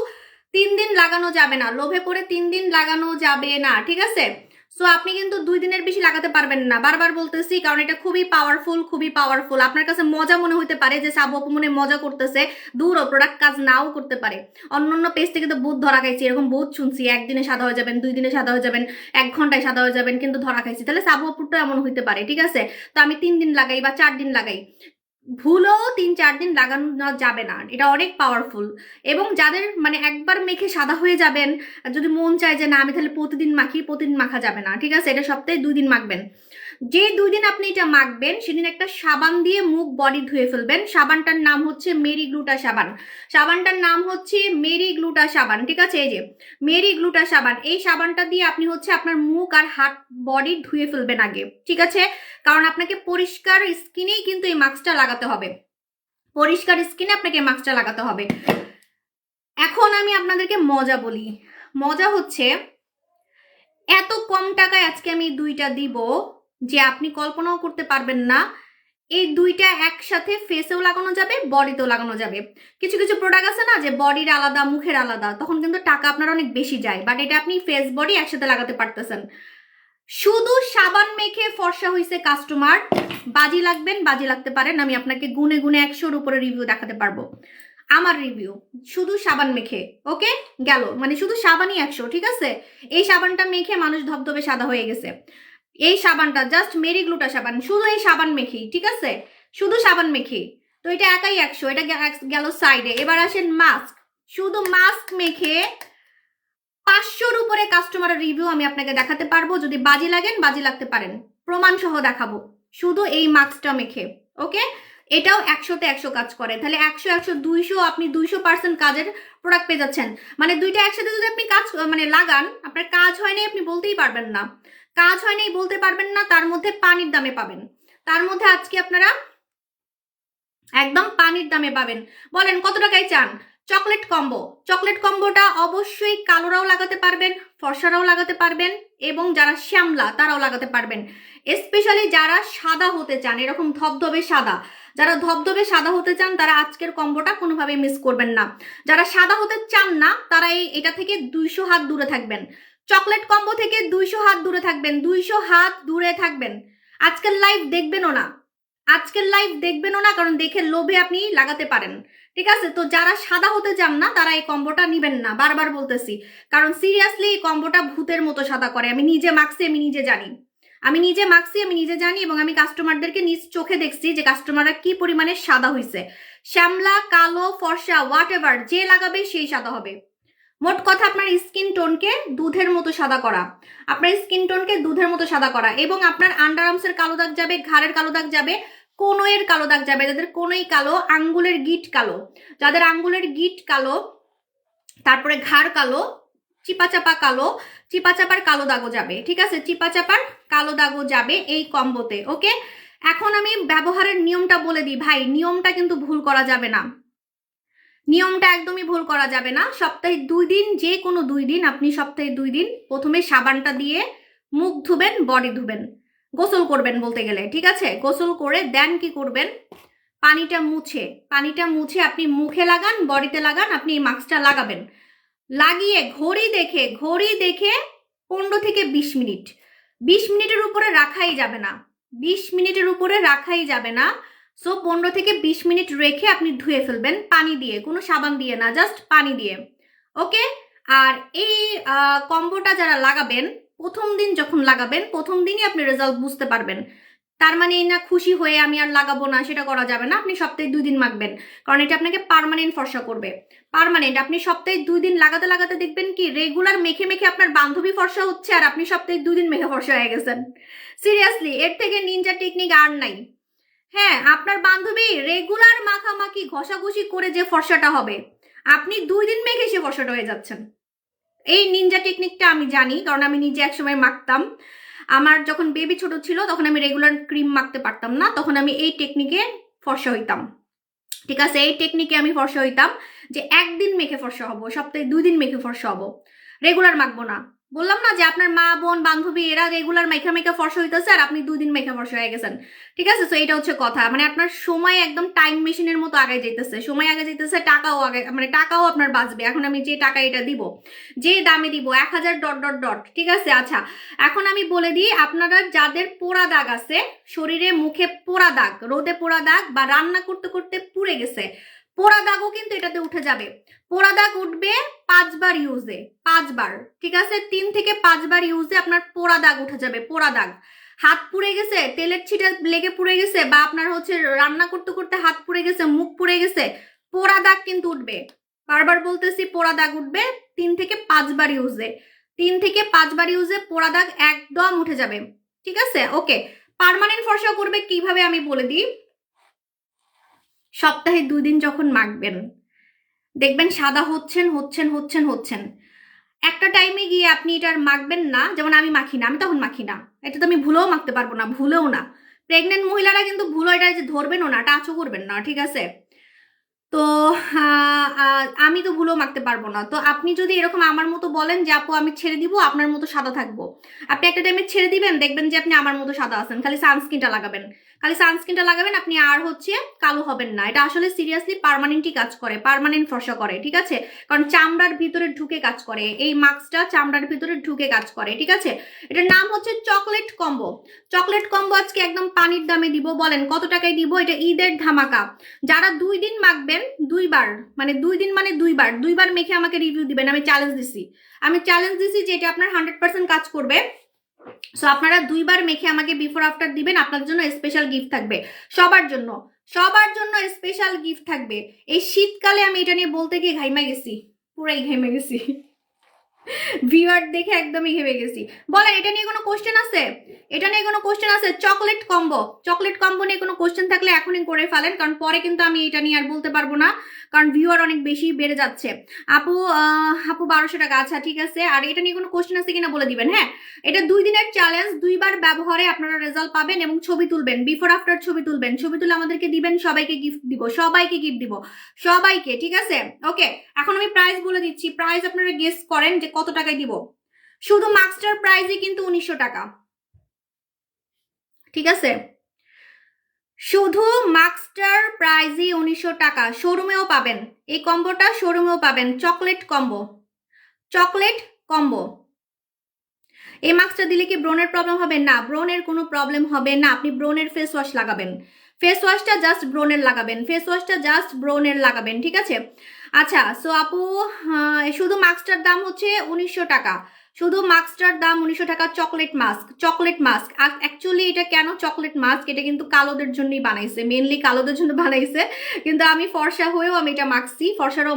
3 দিন লাগানো যাবে না, লোভে পড়ে 3 দিন লাগানো যাবে না। ঠিক আছে, সো আপনি কিন্তু 2 দিনের বেশি লাগাতে পারবেন না, বারবার বলতেছি, কারণ এটা খুবই পাওয়ারফুল, খুবই পাওয়ারফুল। আপনার কাছে মজা মনে হতে পারে যে সাবু আপু মনে মজা করতেছে, দূর, প্রোডাক্ট কাজ নাও করতে পারে। অন্যান্য পেজ থেকে তো বহুত ধরা খাইছি, এরকম বহুত শুনছি, 1 দিনে সাদা হয়ে যাবেন, 2 দিনে সাদা হয়ে যাবেন, 1 ঘন্টায় সাদা হয়ে যাবেন, কিন্তু ধরা খাইছি। তাহলে সাবু আপুরটা এমন হইতে পারে। ঠিক আছে, তো আমি 3 দিন লাগাই বা 4 দিন লাগাই, ভুলও 3-4 দিন লাগানো যাবে না, এটা অনেক পাওয়ারফুল। এবং যাদের মানে একবার মেখে সাদা হয়ে যাবেন, যদি মন চায় যে না আমি তাহলে প্রতিদিন মাখি, প্রতিদিন মাখা যাবে না। ঠিক আছে, এটা সপ্তাহে 2 দিন মাখবেন। যে 2 দিন আপনি এটা মাখবেন সেদিন একটা সাবান দিয়ে মুখ বডি ধুয়ে ফেলবেন। সাবানটার নাম হচ্ছে মেরি গ্লুটা সাবান, সাবানটার নাম হচ্ছে মেরি গ্লুটা সাবান। ঠিক আছে, এই যে মেরি গ্লুটা সাবান, এই সাবানটা দিয়ে আপনি হচ্ছে আপনার মুখ আর হাত বডি ধুয়ে ফেলবেন আগে। ঠিক আছে, কারণ আপনাকে পরিষ্কার স্কিনেই কিন্তু এই মাস্কটা লাগাতে হবে, পরিষ্কার স্কিনে আপনাকে মাস্কটা লাগাতে হবে। এখন আমি আপনাদেরকে মজা বলি, মজা হচ্ছে এত কম টাকায় আজকে আমি 2টা দিব যে আপনি কল্পনাও করতে পারবেন না। এই 2টা একসাথে ফেসেও লাগানো যাবে, বডিতেও লাগানো যাবে। কিছু কিছু প্রোডাক্ট আছে না যে বডির আলাদা মুখের আলাদা, তখন কিন্তু টাকা আপনার অনেক বেশি যায়, বাট এটা আপনি ফেস বডি একসাথে লাগাতে পারতেছেন। শুধু সাবান মেখে ফর্সা হইছে কাস্টমার, বাজি লাগবেন, বাজি লাগতে পারেন, আমি আপনাকে গুনে গুনে 100-র উপরে রিভিউ দেখাতে পারবো। আমার রিভিউ শুধু সাবান মেখে, ওকে গেল, মানে শুধু সাবানই 100। ঠিক আছে, এই সাবানটা মেখে মানুষ ধবধবে সাদা হয়ে গেছে। এই সাবানটা জাস্ট মেরি গ্লুটা সাবান, শুধু এই সাবান মেখেই। ঠিক আছে, শুধু সাবান মেখেই, তো এটা একাই 100, এটা গেল সাইডে। এবার আসেন মাস্ক, শুধু মাস্ক মেখে 500-র উপরে কাস্টমারের রিভিউ আমি আপনাকে দেখাতে পারবো। যদি বাজি লাগেন, বাজি লাগতে পারেন, প্রমাণ সহ দেখাবো শুধু এই মাস্কটা মেখে। ওকে, এটাও 100তে 100 কাজ করে। তাহলে 100 100 200, আপনি 200% কাজের প্রোডাক্ট পেয়ে যাচ্ছেন। মানে দুইটা একসাথে যদি আপনি কাজ মানে লাগান, আপনার কাজ হয়নি আপনি বলতেই পারবেন না, কাজ হয়নি বলতে পারবেন না। তার মধ্যে পানির দামে পাবেন, তার মধ্যে আজকে আপনারা একদম পানির দামে পাবেন। বলেন কত টাকায় চান? চকলেট কম্বো, চকলেট কম্বোটা অবশ্যই কালোরাও লাগাতে পারবেন, ফর্সারাও লাগাতে পারবেন, এবং যারা শ্যামলা তারাও লাগাতে পারবেন। স্পেশালি যারা সাদা হতে চান, এরকম ধবধবে সাদা, যারা ধবধবে সাদা হতে চান তারা আজকের কম্বোটা কোনোভাবে মিস করবেন না। যারা সাদা হতে চান না তারা এটা থেকে 200 হাত দূরে থাকবেন। চকলেট কম্বো থেকে 200 হাত দূরে থাকবেন, 200 হাত দূরে থাকবেন। আজকের লাইভ দেখবেনও না, আজকের লাইভ দেখবেনও না, কারণ দেখে লোভে আপনি লাগাতে পারেন। ঠিক আছে, তো যারা সাদা হতে চান না তারা এই কম্বোটা নিবেন না, বারবার বলতেছি, কারণ সিরিয়াসলি এই কম্বোটা ভূতের মতো সাদা করে। আমি নিজে মাখছি, আমি নিজে জানি, আমি নিজে মাখছি, আমি নিজে জানি, এবং আমি কাস্টমারদেরকে নিজ চোখে দেখছি যে কাস্টমাররা কি পরিমাণে সাদা হয়েছে। শ্যামলা, কালো, ফর্সা, হোয়াট এভার যে লাগাবে সেই সাদা হবে। মোট কথা আপনার স্কিন টোনকে দুধের মতো সাদা করা, আপনার স্কিন টোনকে দুধের মতো সাদা করা, এবং আপনার আন্ডার আর্মসের কালো দাগ যাবে, ঘাড়ের কালো দাগ যাবে, কোনোয়ের কালো দাগ যাবে, যাদের কোনোই কালো, আঙ্গুলের গিট কালো, যাদের আঙ্গুলের গিট কালো, তারপরে ঘাড় কালো, চিপাচাপা কালো, চিপাচাপার কালো দাগও যাবে। ঠিক আছে, চিপাচাপার কালো দাগও যাবে এই কম্বোতে। ওকে, এখন আমি ব্যবহারের নিয়মটা বলে দিই ভাই, নিয়মটা কিন্তু ভুল করা যাবে না, নিয়মটা একদমই ভুল করা যাবে না। সপ্তাহে 2 দিন, যে কোনো 2 দিন, আপনি সপ্তাহে 2 দিন প্রথমে সাবানটা দিয়ে মুখ ধুবেন, বডি ধুবেন, গোসল করবেন বলতে গেলে। ঠিক আছে, গোসল করে দেন কি করবেন, পানিটা মুছে আপনি মুখে লাগান, বডিতে লাগান, আপনি এই মাস্কটা লাগাবেন। লাগিয়ে ঘড়ি দেখে 15 থেকে 20 মিনিট, 20 মিনিটের উপরে রাখাই যাবে না, 20 মিনিটের উপরে রাখাই যাবে না। সো 15 থেকে 20 মিনিট রেখে আপনি ধুয়ে ফেলবেন পানি দিয়ে, কোনো সাবান দিয়ে না, জাস্ট পানি দিয়ে। ওকে, আর এই কম্বোটা যারা লাগাবেন, প্রথম দিন যখন লাগাবেন, প্রথম দিনই আপনি রেজাল্ট বুঝতে পারবেন। তার মানে এই না খুশি হয়ে আমি আর লাগাবো না, সেটা করা যাবে না। আপনি সপ্তাহে 2 দিন মাখবেন, কারণ এটা আপনাকে পার্মানেন্ট ফর্সা করবে। পার্মানেন্ট আপনি সপ্তাহে 2 দিন লাগাতে লাগাতে দেখবেন কি রেগুলার মেখে মেখে আপনার বান্ধবী ফর্সা হচ্ছে, আর আপনি সপ্তাহে 2 দিন মেখে ফর্সা হয়ে গেছেন। সিরিয়াসলি, এর থেকে নিনজা টেকনিক আর নাই। হ্যাঁ, আপনার বান্ধবী রেগুলার মাখামাখি ঘষাঘষি করে যে ফর্সাটা হবে, আপনি 2 দিন মেখে সে ফর্সাটা হয়ে যাচ্ছেন। এই নিনজা টেকনিকটা আমি জানি, কারণ আমি নিজে একসময় মাখতাম। আমার যখন বেবি ছোট ছিল তখন আমি রেগুলার ক্রিম মাখতে পারতাম না, তখন আমি এই টেকনিকে ফর্সা হইতাম। ঠিক আছে, এই টেকনিকে আমি ফর্সা হইতাম যে একদিন মেখে ফর্সা হবো, সপ্তাহে 2 দিন মেখে ফর্সা হবো, রেগুলার মাখবো না। বললাম না যে আপনার মা বোন বান্ধবী এরা রেগুলার মেখা মেখা ফর্সা হইতেছে, আর আপনি 2 দিন মেখা ফর্সা হয়ে গেছেন। ঠিক আছে, তো এটা হচ্ছে কথা। মানে আপনার সময় একদম টাইম মেশিনের মতো আগে যাইতেছে, সময় আগে যাইতেছে, টাকাও আগে, মানে টাকাও আপনার বাঁচবে। এখন আমি যে টাকা এটা দিব, যে দামে দিব 1000 ডট ডট ডট। ঠিক আছে, আচ্ছা এখন আমি বলে দিই, আপনারা যাদের পোড়া দাগ আছে, শরীরে মুখে পোড়া দাগ, রোদে পোড়া দাগ, বা রান্না করতে করতে পুড়ে গেছে, পোড়া দাগও কিন্তু এটাতে উঠে যাবে। পোড়া দাগ উঠবে 5 বার ইউজে, 5 বার। ঠিক আছে, 3 থেকে 5 বার ইউজে আপনার পোড়া দাগ উঠে যাবে। পোড়া দাগ, হাত পুড়ে গেছে, তেলের ছিটা লেগে পুড়ে গেছে, বা আপনার হচ্ছে রান্না করতে করতে হাত পুড়ে গেছে, মুখ পুড়ে গেছে, পোড়া দাগ কিন্তু উঠবে। বারবার বলতেছি, পোড়া দাগ উঠবে 3 থেকে 5 বার ইউজে, 3 থেকে 5 বার ইউজে পোড়া দাগ একদম উঠে যাবে। ঠিক আছে, ওকে। পার্মানেন্ট ফর্সা করবে কিভাবে আমি বলে দিই। সপ্তাহে 2 দিন যখন মাখবেন, দেখবেন সাদা হচ্ছেন। একটা টাইমে গিয়ে আপনি এটা আর মাখবেন না, যেমন আমি মাখি না, আমি তখন মাখি না, এটা তো আমি ভুলেও মাখতে পারবো না, ভুলেও না। প্রেগনেন্ট মহিলারা কিন্তু ভুলও এটা যে ধরবেনও না, টাচও করবেন না। ঠিক আছে, তো আমি তো ভুলেও মাখতে পারবো না। তো আপনি যদি এরকম আমার মতো বলেন যে আপু আমি ছেড়ে দিব, আপনার মতো সাদা থাকবো, আপনি একটা টাইমে ছেড়ে দিবেন, দেখবেন যে আপনি আমার মতো সাদা আছেন। খালি সানস্ক্রিনটা লাগাবেন, আপনি আর হচ্ছে কালো হবেন না। এটা আসলে সিরিয়াসলি পার্মানেন্টই কাজ করে, পার্মানেন্ট ফর্সা করে। ঠিক আছে, কারণ চামড়ার ভিতরে ঢুকে কাজ করে, এই মাস্কটা চামড়ার ভিতরে ঢুকে কাজ করে। ঠিক আছে, এটার নাম হচ্ছে চকলেট কম্বো। চকলেট কম্বো আজকে একদম পানির দামে দিব। বলেন কত টাকায় দিব? এটা ঈদের ধামাকা। যারা 2 দিন মাখবেন, 2 বার, মানে 2 দিন মানে 2 বার মেখে আমাকে রিভিউ দিবেন। আমি চ্যালেঞ্জ দিছি যে এটা আপনার 100% কাজ করবে। সো আপনারা 2 বার মেখে আমাকে বিফোর আফটার দিবেন, আপনার জন্য স্পেশাল গিফট থাকবে। সবার জন্য স্পেশাল গিফট থাকবে। এই শীতকালে আমি এটা নিয়ে বলতে গিয়ে ঘাইমা গেছি, পুরাই ঘাইমা গেছি। ভিউয়ার দেখে একদমই ঘেমে গেছি। বলেন এটা নিয়ে কোনো কোশ্চেন আছে? এটা নিয়ে কোনো কোশ্চেন আছে? চকলেট কম্বো নিয়ে কোনো কোশ্চেন থাকলে এখনই করে ফেলেন, কারণ পরে কিন্তু আমি এটা নিয়ে আর বলতে পারবো না, কারণ ভিউয়ার অনেক বেশি বেড়ে যাচ্ছে। আপু আপু 1200 টাকা, আচ্ছা ঠিক আছে। আর এটা নিয়ে কোনো কোশ্চেন আছে কিনা বলে দিবেন। হ্যাঁ, এটা 2 দিনের চ্যালেঞ্জ, 2বার ব্যবহারে আপনারা রেজাল্ট পাবেন এবং ছবি তুলবেন, বিফোর আফটার ছবি তুলবেন, ছবি তুলে আমাদেরকে দিবেন, সবাইকে গিফট দিব, সবাইকে, ঠিক আছে? ওকে, এখন আমি প্রাইস বলে দিচ্ছি, প্রাইস আপনারা গেস করেন যে কত টাকায় দিব। শুধু মাস্টার প্রাইজে কিন্তু 1900 টাকা, ঠিক আছে? শুধু মাস্টার প্রাইজে 1900 টাকা, শোরুমেও পাবেন এই কম্বোটা, শোরুমেও পাবেন। Chocolate combo. এই মাস্কটা দিলে কি ব্রনের প্রবলেম হবে? না, ব্রনের কোনো প্রবলেম হবে না। আপনি ব্রনের ফেস ওয়াশ লাগাবেন, ফেস ওয়াশটা জাস্ট ব্রনের লাগাবেন, ঠিক আছে? আচ্ছা, সো আপু শুধু মাস্কটার দাম হচ্ছে 1900 টাকা, শুধু মাস্কটার দাম 1900 টাকা। চকলেট মাস্ক অ্যাকচুয়ালি এটা কেন চকলেট মাস্ক, এটা কিন্তু কালোদের জন্যই বানাইছে, মেনলি কালোদের জন্য বানাইছে, কিন্তু আমি ফর্সা হয়েও আমি এটা মাখছি, ফর্সারাও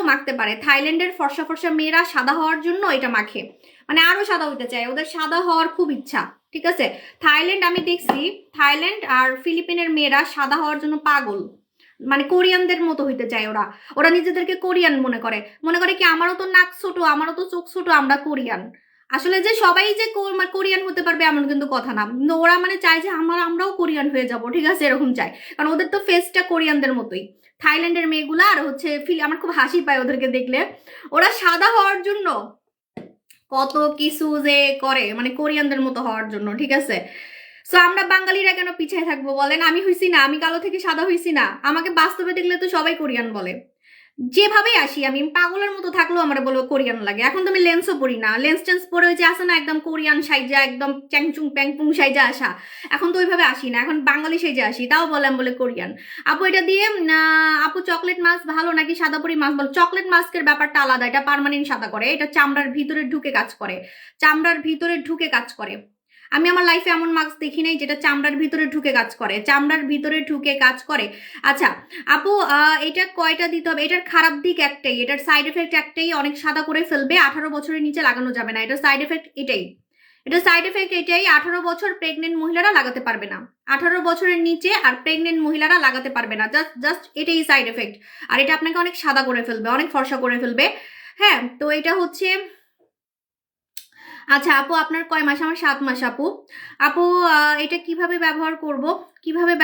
মাখতে পারে। থাইল্যান্ডের ফর্সা ফর্সা মেয়েরা সাদা হওয়ার জন্য এটা মাখে, মানে আরো সাদা হইতে চায়, ওদের সাদা হওয়ার খুব ইচ্ছা, ঠিক আছে? আমি দেখছি থাইল্যান্ড আর ফিলিপিনের মেয়েরা সাদা হওয়ার জন্য পাগল, মানে কোরিয়ানদের মতো হইতে চায় ওরা, ওরা নিজেদেরকে কোরিয়ান মনে করে কি আমারও তো নাক ছোট, আমারও তো চোখ ছোট, আমরা কোরিয়ান। আসলে যে সবাই যে কোরিয়ান হতে পারবে এমন কিন্তু কথা না, ওরা মানে চায় যে আমরাও কোরিয়ান হয়ে যাব, ঠিক আছে? এরকম চায়, কারণ ওদের তো ফেসটা কোরিয়ানদের মতোই, থাইল্যান্ডের মেয়েগুলা। আর হচ্ছে আমার খুব হাসি পায় ওদেরকে দেখলে, ওরা সাদা হওয়ার জন্য কত কিছু যে করে, মানে কোরিয়ানদের মতো হওয়ার জন্য, ঠিক আছে? সো আমরা বাঙালিরা কেন পিছিয়ে থাকবো বলেন? আমি হইছি না, আমি কালো থেকে সাদা হইছি না, আমাকে বাস্তবে দেখলে তো সবাই কোরিয়ান বলে। যেভাবেই আসি আমি পাগলের মতো থাকলেও আমার বলবো কোরিয়ান লাগে। এখন তো আমি লেন্সও পরি না, লেন্স টেন্স পরে ওই যে আসে না একদম কোরিয়ান সাইজা, একদম চ্যাংচুং প্যাংপুং সাইজা আসা, এখন তো ওইভাবে আসি না, এখন বাঙালি সাইজে আসি, তাও বলে আমি বলে কোরিয়ান। আপু এটা দিয়ে আপু চকলেট মাস্ক ভালো নাকি সাদা পরি মাস্ক? বল, চকলেট মাস্কের ব্যাপারটা আলাদা, এটা পার্মানেন্ট সাদা করে, এটা চামড়ার ভিতরে ঢুকে কাজ করে। আমি আমার লাইফে এমন মাস্ক দেখি নাই যেটা চামড়ার ভিতরে ঢুকে কাজ করে। আচ্ছা আপু, এটা কয়টা দিতে হবে? এটার খারাপ দিক একটাই, এটার সাইড এফেক্ট একটাই, অনেক সাদা করে ফেলবে, 18 বছরের নিচে লাগানো যাবে না, এটার সাইড এফেক্ট এটাই। 18 বছর প্রেগনেন্ট মহিলারা লাগাতে পারবে না, 18 বছরের নিচে আর প্রেগনেন্ট মহিলারা লাগাতে পারবে না, জাস্ট এটাই সাইড এফেক্ট। আর এটা আপনাকে অনেক সাদা করে ফেলবে, অনেক ফর্সা করে ফেলবে। হ্যাঁ, তো এটা হচ্ছে। আচ্ছা আপু, আপনার কয় মাস? আমার 7 মাস আপু। আপু এটা কিভাবে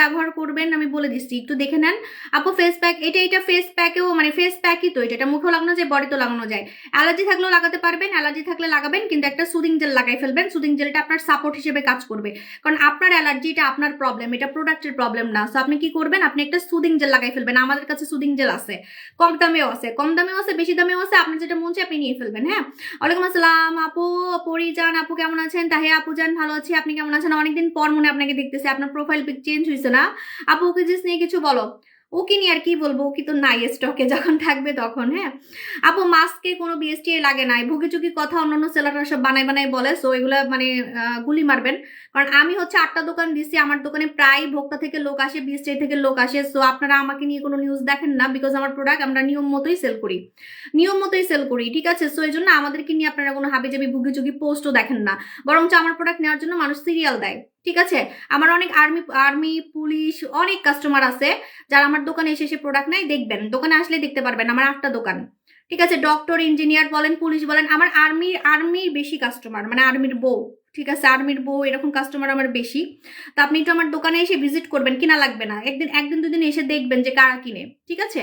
ব্যবহার করবেন আমি বলে দিচ্ছি, একটু দেখে নেন। আপু ফেস প্যাক, এটা ফেস প্যাকেও, মানে ফেস প্যাকই তো, এটা মুখেও লাগানো যায়, বডিতেও লাগানো যায়। অ্যালার্জি থাকলেও লাগাতে পারবেন, অ্যালার্জি থাকলে লাগাবেন, কিন্তু একটা সুদিং জেল লাগাই ফেলবেন, সুদিং জেলটা আপনার সাপোর্ট হিসেবে কাজ করবে, কারণ আপনার অ্যালার্জি, এটা আপনার প্রবলেম, এটা প্রোডাক্টের প্রবলেম না। সো আপনি কি করবেন, আপনি একটা সুদিং জেল লাগাই ফেলবেন, আমাদের কাছে সুদিং জেল আছে, কম দামেও আছে, বেশি দামেও আছে, আপনার যেটা মন চায় আপনি নিয়ে ফেলবেন। হ্যাঁ, ওয়ালাইকুম আসসালাম আপু, পরিজান আপু কেমন আছেন? তাহিয়া আপু জান ভালো আছি, আপনি কেমন আছেন? অনেকদিন পর মনে আপনাকে দেখতেছি, আপনার প্রোফাইল পিক চেঞ্জ হয়েছে না? আপু ওকে জিনিস নিয়ে কিছু বলো। ওকে নিয়ে আর কি বলবো, ওকে তো নাই স্টকে, যখন থাকবে তখন। হ্যাঁ আপু, মাস্কে কোনো বিএসটিআই লাগে নাই, ভুগি চুকি কথা অন্যান্য সেলাররা সব বানাই বলে, সো এগুলো মানে গুলি মারবেন, কারণ আমি হচ্ছে 8টা দোকান দিচ্ছি, আমার দোকানে প্রায় ভোক্তা থেকে লোক আসে, বিএসটিআই থেকে লোক আসে, সো আপনারা আমাকে নিয়ে কোনো নিউজ দেখেন না, বিকজ আমার প্রোডাক্ট আমরা নিয়ম মতোই সেল করি, ঠিক আছে? সো এই জন্য আমাদেরকে নিয়ে আপনারা কোনো হাবিজাবি ভুগি চুগি পোস্টও দেখেন না, বরঞ্চ আমার প্রোডাক্ট নেওয়ার জন্য মানুষ সিরিয়াল দেয়, ঠিক আছে? আমার অনেক আর্মি পুলিশ অনেক কাস্টমার আছে যারা আমার দোকানে এসে প্রোডাক্ট নেয়, দেখবেন দোকানে আসলে দেখতে পারবেন আমার 8টা দোকান, ঠিক আছে? ডক্টর, ইঞ্জিনিয়ার বলেন, পুলিশ বলেন, আমার আর্মির বেশি কাস্টমার, মানে আর্মির বউ, ঠিক আছে? আর্মির বউ এরকম কাস্টমার আমার বেশি। তো আপনি একটু আমার দোকানে এসে ভিজিট করবেন, কিনা লাগবে না, একদিন দুদিন এসে দেখবেন যে কারা কিনে, ঠিক আছে?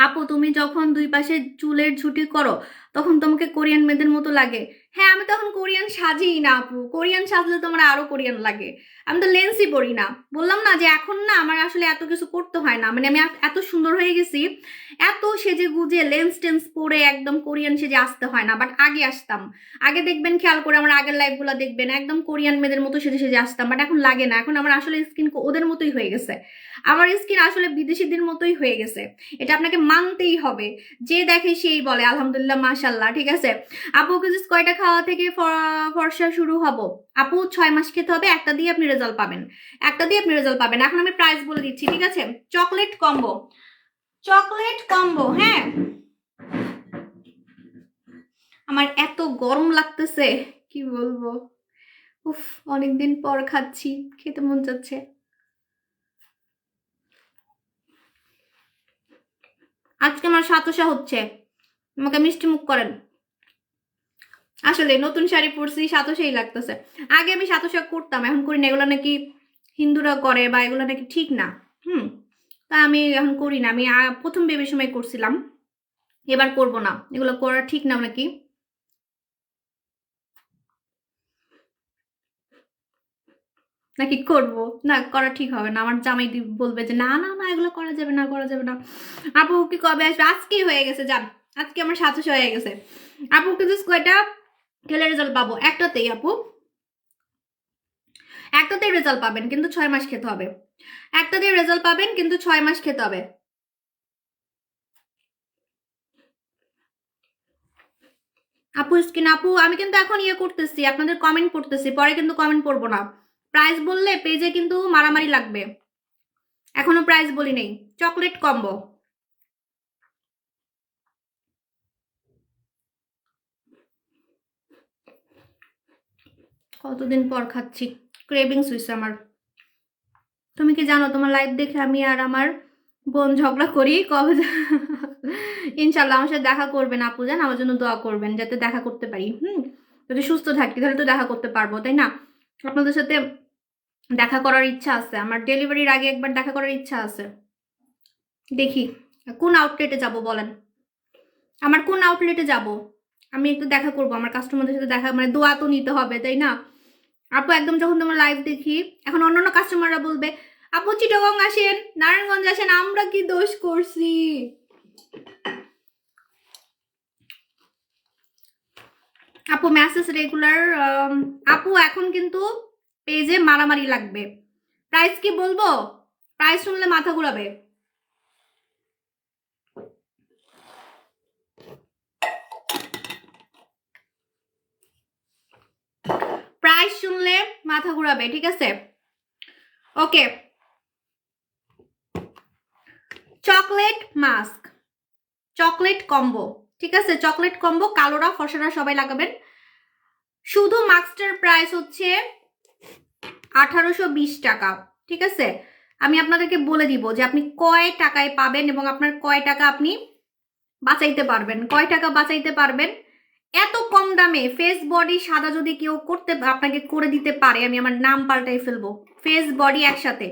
আপু তুমি যখন 2 পাশে চুলের ঝুটি করো তখন তোমাকে কোরিয়ান মেয়েদের মতো লাগে? হ্যাঁ, আমি তখন কোরিয়ান সাজিই না আপু, কোরিয়ান সাজলে তোমার আরো কোরিয়ান লাগে, আমি তো লেন্সই পরি না। বললাম না যে এখন না আমার আসলে এত কিছু করতে হয় না, মানে আমি এত সুন্দর হয়ে গেছি, এত সেজে গুজে লেন্স টেন্স পরে একদম কোরিয়ান সেজে আসতে হয় না, বাট আগে আসতাম। আগে দেখবেন, খেয়াল করে আমার আগের লাইফগুলো দেখবেন, একদম কোরিয়ান মেয়েদের মতো সেজে আসতাম, বাট এখন লাগে না, এখন আমার আসলে স্কিন ওদের মতোই হয়ে গেছে, আমার স্কিন আসলে বিদেশিদের মতোই হয়ে গেছে, এটা আপনাকে মানতেই হবে। যে দেখে সেই বলে আলহামদুলিল্লাহ মাশাল্লাহ, ঠিক আছে? আপু কিছু কয়টা খাওয়া থেকে ফর্সা শুরু হবো? আপু 6 মাস খেতে হবে, একটা দিয়ে আপনি রেজাল্ট পাবেন, এখন আমি প্রাইস বলে দিচ্ছি, ঠিক আছে? চকলেট কম্বো, হ্যাঁ আমার এত গরম লাগতেছে, কি বলবো। উফ, অনেকদিন পর খাচ্ছি, খেতে মন যাচ্ছে। আজকে আমার সাতশা হচ্ছে, আমাকে মিষ্টি মুখ করেন। আসলে নতুন শাড়ি পরছি, সাতশাই লাগতেছে। আগে আমি সাতশা করতাম, এখন করি না। এগুলো নাকি হিন্দুরা করে বা এগুলো নাকি ঠিক না। তা আমি এখন করি না। আমি প্রথম বেবির সময় করছিলাম, এবার করব না। এগুলো করা ঠিক না নাকি? নাকি করব? না, করা ঠিক হবে না। আমার জামাই বলবে যে না না না, এগুলো করা যাবে না, করা যাবে না। আপু কি কবে আসবে? আজকেই হয়ে গেছে, যান। আজকে আমার 700 হয়ে গেছে। আপু কিন্তু কয়টা খেলে রেজাল্ট পাবো? একটাতেই আপু, একটাতেই রেজাল্ট পাবেন, কিন্তু 6 মাস খেতে হবে। একটাতেই রেজাল্ট পাবেন, কিন্তু 6 মাস খেতে হবে। আপু স্কিন আপু, আমি কিন্তু এখন ইয়ে করতেছি, আপনাদের কমেন্ট পড়তেছি, পরে কিন্তু কমেন্ট পড়বো না। প্রাইস বললে পেজে কিন্তু মারামারি লাগবে। এখনো প্রাইস বলি নেই। চকলেট কম্বো, কতদিন পর খাচ্ছি, ক্রেভিংস হয়েছে আমার। তুমি কি জানো, তোমার লাইভ দেখে আমি আর আমার বোন ঝগড়া করি কবে। ইনশাল্লাহ আমার সাথে দেখা করবেন আপু, জান আমার জন্য দোয়া করবেন যাতে দেখা করতে পারি। যদি সুস্থ থাকি তাহলে তো দেখা করতে পারবো, তাই না? আপনাদের সাথে দেখা করার ইচ্ছা আছে, আমার ডেলিভারির আগে একবার দেখা করার ইচ্ছা আছে। দেখি কোন আউটলেটে যাব বলেন, আমার কোন আউটলেটে যাব, আমি একটু দেখা করব। আমার কাস্টমারদের সাথে দেখা, মানে দোয়া তো নিতে হবে, তাই না? আপু একদম যখন তোমার লাইভ দেখি, এখন অন্যান্য কাস্টমাররা বলবে আপু চিটাগং আসেন, নারায়ণগঞ্জ আসেন, আমরা কি দোষ করছি? আপু মেসেজ রেগুলার। আপু এখন কিন্তু পেজে মারামারি লাগবে। প্রাইস কি বলবো? প্রাইস শুনলে মাথা ঘুরাবে। প্রাইস শুনলে মাথা ঘুরাবে, ঠিক আছে? ওকে, চকলেট মাস্ক, চকলেট কম্বো, ঠিক আছে? চকলেট কম্বো, কালোরা ফর্সারা সবাই লাগাবেন। শুধু মাস্কটার প্রাইস হচ্ছে 1820 টাকা, ঠিক আছে? আমি আপনাদেরকে বলে দিব যে আপনি কয় টাকায় পাবেন এবং আপনার কয় টাকা আপনি বাঁচাইতে পারবেন, কয় টাকা বাঁচাইতে পারবেন। এত কম দামে ফেস বডি সাদা যদি কেউ করতে আপনাকে করে দিতে পারে, আমি আমার নাম পাল্টাই ফেলবো। ফেস বডি একসাথে,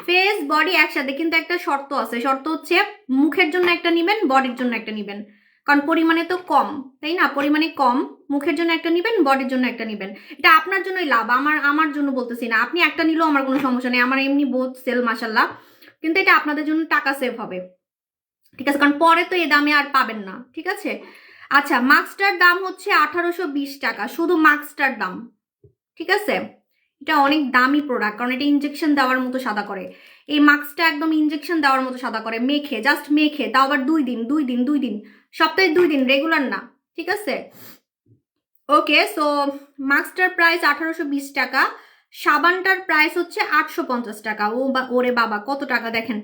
ফেস বডি একসাথে, কিন্তু একটা শর্ত আছে। শর্ত হচ্ছে মুখের জন্য একটা নিবেন, বডির জন্য একটা নিবেন। কারণ পরিমাণে তো কম, তাই না? পরিমাণে কম, মুখের জন্য একটা নিবেন, বডির জন্য একটা নিবেন। এটা আপনার জন্যই লাভ, আমার জন্য বলতেছি না। আপনি একটা নিলেও আমার কোনো সমস্যা নেই, আমার এমনি বোধ সেল মাসাল্লাহ। কিন্তু এটা আপনাদের জন্য টাকা সেভ হবে, ঠিক আছে? কারণ পরে তো এই দামে আর পাবেন না, ঠিক আছে? আচ্ছা, মাস্কটার দাম হচ্ছে 1820 টাকা, শুধু মাস্কটার দাম, ঠিক আছে? এটা অনেক দামি প্রোডাক্ট, কারণ এটা ইনজেকশন দেওয়ার মতো সাদা করে। এই মাস্কটা একদম ইনজেকশন দেওয়ার মতো সাদা করে, মেখে, জাস্ট মেখে, তাও আবার 2 দিন, সপ্তাহে 2 দিন, রেগুলার না, ঠিক আছে? ওকে, সো মাস্কটার প্রাইস 1820 টাকা, সাবানটার প্রাইস হচ্ছে 850 টাকা। ও বা ওরে বাবা, কত টাকা দেখেন!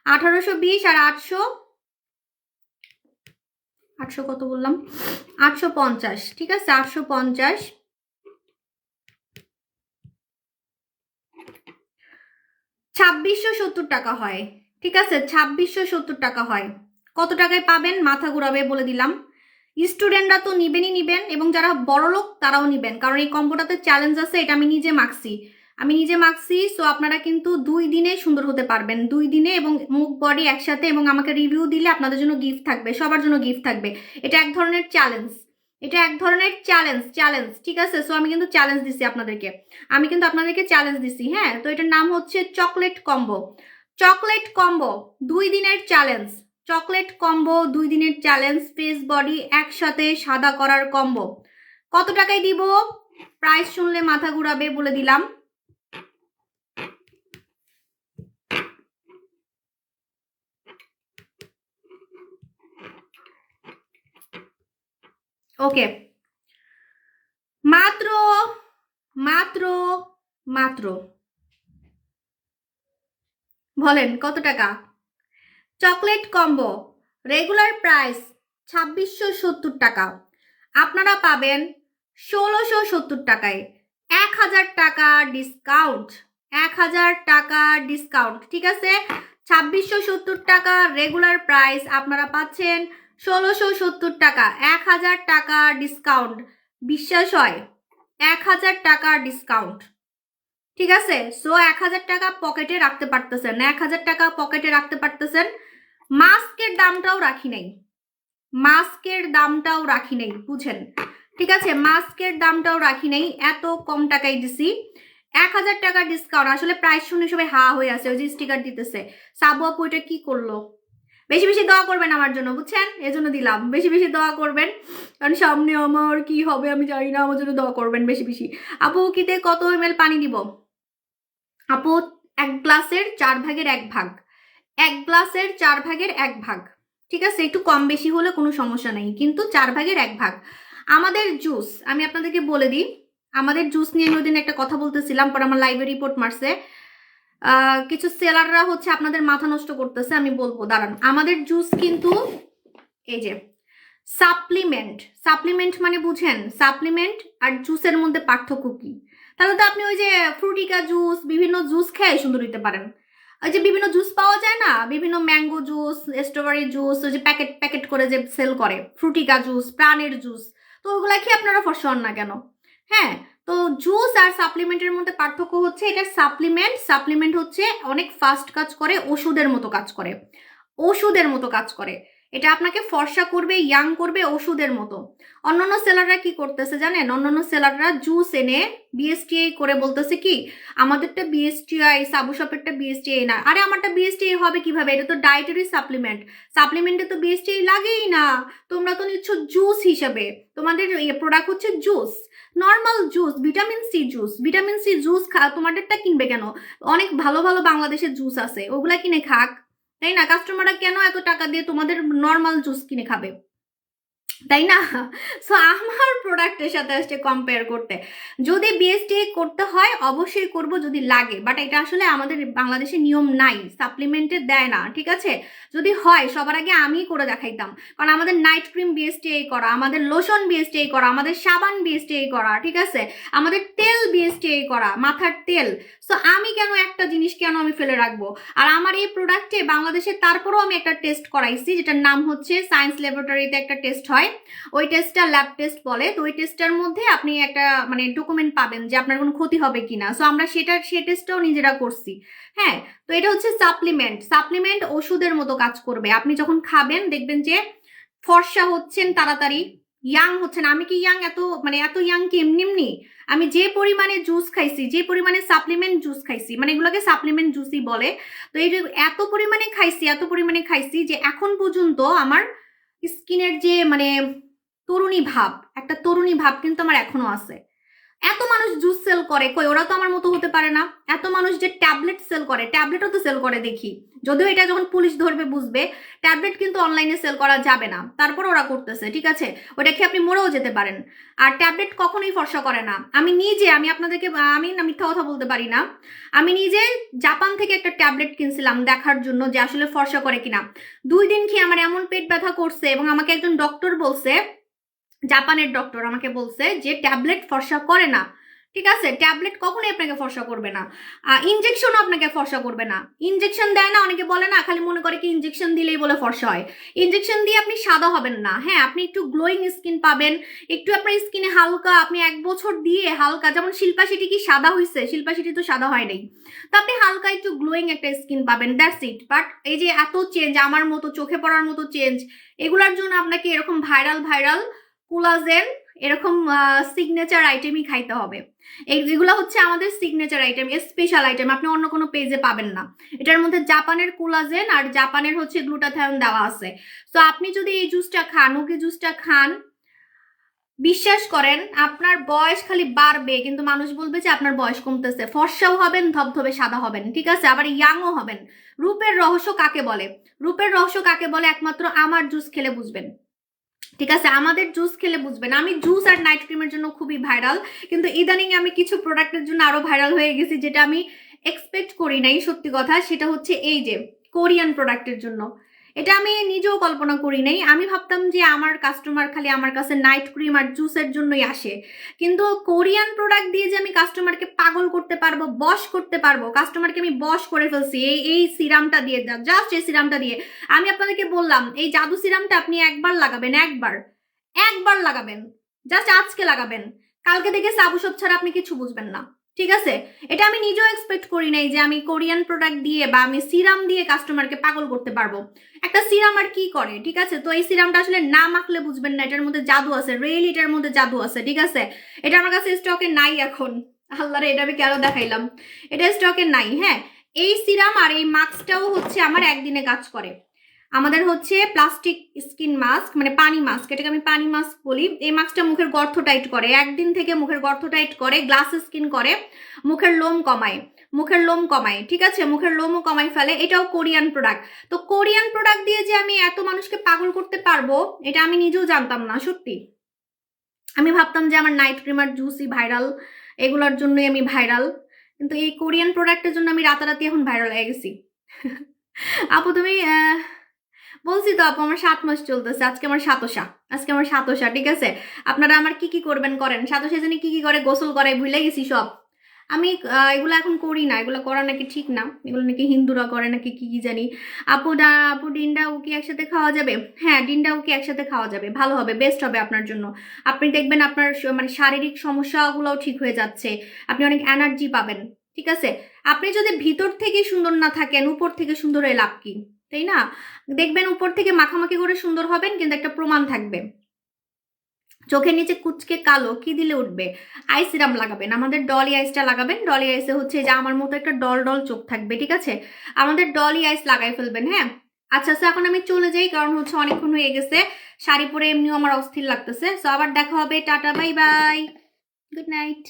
1820 আর 800, 800 কত বললাম? 850, ঠিক আছে? 850, 2670 টাকা হয়, ঠিক আছে? 2670 টাকা হয়। কত টাকায় পাবেন? মাথা ঘুরাবে, বলে দিলাম। স্টুডেন্টরা তো নিবেনই নিবেন, এবং যারা বড় লোক তারাও নিবেন, কারণ এই কম্বোটাতে চ্যালেঞ্জ আছে। এটা আমি নিজে মাখছি, সো আপনারা কিন্তু 2 দিনে সুন্দর হতে পারবেন, 2 দিনে, এবং মুখ বডি একসাথে। এবং আমাকে রিভিউ দিলে আপনাদের জন্য গিফট থাকবে, সবার জন্য গিফট থাকবে। এটা এক ধরনের চ্যালেঞ্জ, চ্যালেঞ্জ, ঠিক আছে? সো আমি কিন্তু চ্যালেঞ্জ দিছি আপনাদেরকে, চ্যালেঞ্জ দিছি, হ্যাঁ? তো এটার নাম হচ্ছে চকলেট কম্বো। চকলেট কম্বো 2 দিনের চ্যালেঞ্জ, চকলেট কম্বো 2 দিনের চ্যালেঞ্জ, ফেস বডি একসাথে সাদা করার কম্বো। কত টাকায় দিব? প্রাইস শুনলে মাথা ঘুরাবে, বলে দিলাম। ওকে, মাত্র মাত্র মাত্র বলেন কত টাকা? চকলেট কম্বো রেগুলার প্রাইস 2670 টাকা, আপনারা পাবেন 1670 টাকায়। 1000 টাকা ডিসকাউন্ট, 1000 টাকা ডিসকাউন্ট, ঠিক আছে। 2670 টাকা রেগুলার প্রাইস, আপনারা পাচ্ছেন 1670 টাকা, 1000 টাকা ডিসকাউন্ট। বিশ্বাস হয়? 1000 টাকা ডিসকাউন্ট, ঠিক আছে। সো 1000 টাকা পকেটে রাখতে পারতেছেন, 1000 টাকা পকেটে রাখতে পারতেছেন। মাস্কের দামটাও রাখি নাই, মাস্কের দামটাও রাখি নাই, বুঝেন, ঠিক আছে। মাস্কের দামটাও রাখি নাই, এত কম টাকায় দিছি। 1000 টাকা ডিসকাউন্ট। আসলে প্রাইস শুনে সবাই হা হয়ে আছে, ওই যে স্টিকার দিতেছে। সাবু আপু এটা কি করলো? বেশি বেশি দোয়া করবেন আমার জন্য, বুঝছেন, এজন্য দিলাম। বেশি বেশি দোয়া করবেন, কারণ সামনে আমার কি হবে আমি জানি না, আমার জন্য দোয়া করবেন বেশি বেশি। আপু কিতে কত ml পানি দিব? আপু 1 গ্লাসের 4 ভাগের 1 ভাগ, 1 গ্লাসের 4 ভাগের 1 ভাগ, ঠিক আছে। একটু কম বেশি হলে কোনো সমস্যা নেই, কিন্তু 4 ভাগের 1 ভাগ। আমাদের জুস আমি আপনাদেরকে বলে দিই, আমাদের জুস নিয়ে আমি ওই দিন একটা কথা বলতেছিলাম, পর আমার লাইভে রিপোর্ট মারছে। কিছু সেলাররা হচ্ছে আপনাদের মাথা নষ্ট করতেছে, আমি বলবো দাঁড়ান। আমাদের জুস কিন্তু এই যে সাপ্লিমেন্ট, সাপ্লিমেন্ট মানে বুঝেন, সাপ্লিমেন্ট আর জুসের মধ্যে পার্থক্য কি? তাহলে তো আপনি ওই যে ফ্রুটিকা জুস, বিভিন্ন জুস খেয়ে সুন্দর হইতে পারেন। ওই যে বিভিন্ন জুস পাওয়া যায় না, বিভিন্ন ম্যাঙ্গো জুস, স্ট্রবেরি জুস, ওই যে প্যাকেট প্যাকেট করে যে সেল করে, ফ্রুটিকা জুস, প্রাণের জুস, তো ওগুলা কি আপনারা ফর্সা হন না কেন? হ্যাঁ, তো জুস আর সাপ্লিমেন্টের মধ্যে পার্থক্য হচ্ছে, এটা সাপ্লিমেন্ট, সাপ্লিমেন্ট হচ্ছে অনেক ফাস্ট কাজ করে, ওষুধের মতো কাজ করে, ওষুধের মতো কাজ করে। এটা আপনাকে ফর্সা করবে, ইয়াং করবে, ওষুধের মতো। অন্যান্য সেলাররা কি করতেছে জানেন? অন্যান্য সেলাররা জুস এনে বিএসটিআই করে বলতেছে কি, আমাদেরটা বিএসটিআই, সাবু শপেরটা বিএসটিআই না। আরে আমারটা বিএসটিআই হবে কিভাবে? এটা তো ডায়েটারি সাপ্লিমেন্ট, সাপ্লিমেন্টে তো বিএসটিআই লাগেই না। তোমরা তো নিচ্ছ জুস হিসেবে, তোমাদের প্রোডাক্ট হচ্ছে juice, normal juice, vitamin C juice, vitamin C juice তোমাদেরটা কিনবে কেন? অনেক ভালো ভালো বাংলাদেশের জুস আছে, ওগুলা কিনে খাক, তাই না? কাস্টমাররা কেন এত টাকা দিয়ে তোমাদের নর্মাল জুস কিনে খাবে, তাই না? সো আমার প্রোডাক্টের সাথে আসছে কম্পেয়ার করতে। যদি বিএসটিআই করতে হয় অবশ্যই করব যদি লাগে, বাট এটা আসলে আমাদের বাংলাদেশে নিয়ম নাই, সাপ্লিমেন্টে দেয় না, ঠিক আছে। যদি হয় সবার আগে আমিই করে দেখাইতাম, কারণ আমাদের নাইট ক্রিম বিএসটিআই করা, আমাদের লোশন বিএসটিআই করা, আমাদের সাবান বিএসটিআই করা, ঠিক আছে, আমাদের তেল বিএসটিআই করা, মাথার তেল। সো আমি কেন একটা জিনিস কেন আমি ফেলে রাখবো? আর আমার এই প্রোডাক্টে বাংলাদেশে তারপরেও আমি একটা টেস্ট করাইছি, যেটার নাম হচ্ছে সায়েন্স ল্যাবরেটরিতে একটা টেস্ট হয়, ওই টেস্টটা ল্যাব টেস্ট বলে। তো ওই টেস্টটার মধ্যে আপনি একটা মানে ডকুমেন্ট পাবেন যে আপনার কোনো ক্ষতি হবে কিনা। সো আমরা সেই টেস্টটাও নিজেরা করছি। হ্যাঁ, তো এটা হচ্ছে সাপ্লিমেন্ট, সাপ্লিমেন্ট ওষুধের মতো কাজ করবে। আপনি যখন খাবেন দেখবেন যে ফর্সা হচ্ছেন তাড়াতাড়ি, ইয়াং হচ্ছেন। আমি কি ইয়াং এত মানে এত ইয়াং কি এমনি এমনি? আমি যে পরিমাণে জুস খাইছি, যে পরিমাণে সাপ্লিমেন্ট জুস খাইছি, মানে এগুলোকে সাপ্লিমেন্ট জুসই বলে, তো এই যে এত পরিমাণে খাইছি, এত পরিমাণে খাইছি যে এখন পর্যন্ত আমার স্কিনের যে মানে তরুণী ভাব, একটা তরুণী ভাব কিন্তু আমার এখনো আছে। এত মানুষ জুস সেল করে, কই ওরা তো আমার মতো হতে পারে না। এত মানুষ যে ট্যাবলেট সেল করে, ট্যাবলেটও তো সেল করে দেখি, যদিও এটা যখন পুলিশ ধরবে বুঝবে, ট্যাবলেট কিন্তু অনলাইনে সেল করা যাবে না, তারপর ওরা করতেছে, ঠিক আছে। ওটা খেয়ে আপনি মরেও যেতে পারেন। আর ট্যাবলেট কখনোই ফর্সা করে না। আমি নিজে, আমি আপনাদেরকে, আমি না মিথ্যা কথা বলতে পারি না, আমি নিজে জাপান থেকে একটা ট্যাবলেট কিনছিলাম দেখার জন্য যে আসলে ফর্সা করে কিনা। 2 দিন খেয়ে আমার এমন পেট ব্যথা করছে, এবং আমাকে একজন ডক্টর বলছে, জাপানের ডক্টর আমাকে বলছে যে ট্যাবলেট ফর্সা করে না, ঠিক আছে। ট্যাবলেট কখনোই আপনাকে ফর্সা করবে না, ইনজেকশনও আপনাকে ফর্সা করবে না। ইনজেকশন দেয় না, অনেকে বলে না, খালি মনে করে কি ইনজেকশন দিলেই বলে ফর্সা হয়। ইনজেকশন দিয়ে আপনি সাদা হবেন না, হ্যাঁ, আপনি একটু গ্লোয়িং স্কিন পাবেন, একটু আপনার স্কিনে হালকা, আপনি 1 বছর দিয়ে হালকা, যেমন শিল্পা শেঠি কি সাদা হয়েছে? শিল্পা শেঠি তো সাদা হয় নাই, তো আপনি হালকা একটু গ্লোয়িং একটা স্কিন পাবেন, দ্যাটস ইট। বাট এই যে এত চেঞ্জ, আমার মতো চোখে পড়ার মতো চেঞ্জ, এগুলার জন্য আপনাকে এরকম ভাইরাল ভাইরাল কোলাজেন, এরকম সিগনেচার আইটেমই খাইতে হবে। এগুলো হচ্ছে আমাদের সিগনেচার আইটেম, স্পেশাল আইটেম, আপনি অন্য কোনো পেজে পাবেন না। এটার মধ্যে জাপানের কোলাজেন আর জাপানের হচ্ছে গ্লুটাথায়ন দেওয়া আছে। তো আপনি যদি এই জুসটা খান, ওকে জুসটা খান, বিশ্বাস করেন আপনার বয়স খালি বাড়বে, কিন্তু মানুষ বলবে যে আপনার বয়স কমতেছে। ফর্সাও হবেন, ধবধবে সাদা হবেন, ঠিক আছে, আবার ইয়াংও হবেন। রূপের রহস্য কাকে বলে? রূপের রহস্য কাকে বলে একমাত্র আমার জুস খেলে বুঝবেন, ঠিক আছে, আমাদের জুস খেলে বুঝবেন। আমি জুস আর নাইট ক্রিমের জন্য খুবই ভাইরাল, কিন্তু ইদানিং আমি কিছু প্রোডাক্টের জন্য আরো ভাইরাল হয়ে গেছি, যেটা আমি এক্সপেক্ট করি নাই, সত্যি কথা। সেটা হচ্ছে এই যে কোরিয়ান প্রোডাক্টের জন্য। এটা আমি নিজেও কল্পনা করি নাই। আমি ভাবতাম যে আমার কাস্টমার খালি আমার কাছে নাইট ক্রিম আর জুসের জন্যই আসে, কিন্তু কোরিয়ান প্রোডাক্ট দিয়ে যে আমি কাস্টমারকে পাগল করতে পারবো, বশ করতে পারবো, কাস্টমারকে আমি বশ করে ফেলছি এই সিরামটা দিয়ে, জাস্ট এই সিরামটা দিয়ে। আমি আপনাদেরকে বললাম এই জাদু সিরামটা আপনি একবার লাগাবেন, একবার লাগাবেন, জাস্ট আজকে লাগাবেন, কালকে থেকে সাবু সব ছাড়া আপনি কিছু বুঝবেন না, ঠিক আছে? এটা আমি নিজেও এক্সপেক্ট করি নাই যে আমি কোরিয়ান প্রোডাক্ট দিয়ে বা আমি সিরাম দিয়ে কাস্টমারকে পাগল করতে পারবো। একটা সিরাম আর কি করে, ঠিক আছে? তো এই সিরামটা আসলে না মাখলে বুঝবেন না এটার মধ্যে জাদু আছে, রিয়েলি এটার মধ্যে জাদু আছে, ঠিক আছে? এটা আমার কাছে স্টকে নাই এখন, আল্লাহরে এটা আমি কেন দেখাইলাম, এটা স্টকে নাই। হ্যাঁ, এই সিরাম আর এই মাস্কটাও হচ্ছে আমার একদিনে কাজ করে। আমাদের হচ্ছে প্লাস্টিক স্কিন মাস্ক, মানে পানি মাস্ক, এটাকে আমি পানি মাস্ক বলি। এই মাস্কটা মুখের গর্ত টাইট করে, একদিন থেকে মুখের গর্ত টাইট করে, গ্লাস স্কিন করে, মুখের লোম কমায়, ঠিক আছে? মুখের লোমও কমাই ফেলে। এটাও কোরিয়ান প্রোডাক্ট। তো কোরিয়ান প্রোডাক্ট দিয়ে যে আমি এত মানুষকে পাগল করতে পারবো এটা আমি নিজেও জানতাম না, সত্যি। আমি ভাবতাম যে আমার নাইট ক্রিম আর জুসই ভাইরাল, এগুলোর জন্যই আমি ভাইরাল, কিন্তু এই কোরিয়ান প্রোডাক্টের জন্য আমি রাতারাতি এখন ভাইরাল হয়ে গেছি। আপু তুমি বলছি তো আপু, আমার 7 মাস চলতেছে, আজকে আমার সাতোশা, ঠিক আছে? আপনারা আমার কি কি করবেন করেন, সাতোশা জানি কি কি করে, গোসল করে, ভুলে গেছি সব। আমি এগুলো এখন করি না, এগুলো করা নাকি ঠিক না, এগুলো নাকি হিন্দুরা করে নাকি কি কি জানি। আপু ডিমটাও কি একসাথে খাওয়া যাবে? হ্যাঁ, ডিমটাও কি একসাথে খাওয়া যাবে, ভালো হবে, বেস্ট হবে আপনার জন্য। আপনি দেখবেন আপনার মানে শারীরিক সমস্যাগুলোও ঠিক হয়ে যাচ্ছে, আপনি অনেক এনার্জি পাবেন, ঠিক আছে? আপনি যদি ভিতর থেকে সুন্দর না থাকেন, উপর থেকে সুন্দর হয়ে লাভ কি, তাই না? দেখবেন উপর থেকে মাখামাখি করে সুন্দর হবেন, কিন্তু একটা প্রমাণ থাকবে, চোখের নিচে কুচকে কালো কি দিলে উঠবে? আই সিরাম লাগাবেন, আমাদের ডলি আইসটা লাগাবেন। ডলি আইসে হচ্ছে যে আমার মতো একটা ডল ডল চোখ থাকবে, ঠিক আছে? আমাদের ডলি আইস লাগাই ফেলবেন, হ্যাঁ? আচ্ছা আচ্ছা, এখন আমি চলে যাই, কারণ হচ্ছে অনেকক্ষণ হয়ে গেছে, শাড়ি পরে এমনিও আমার অস্থির লাগতেছে। সো আবার দেখা হবে, tata, bye bye, good night.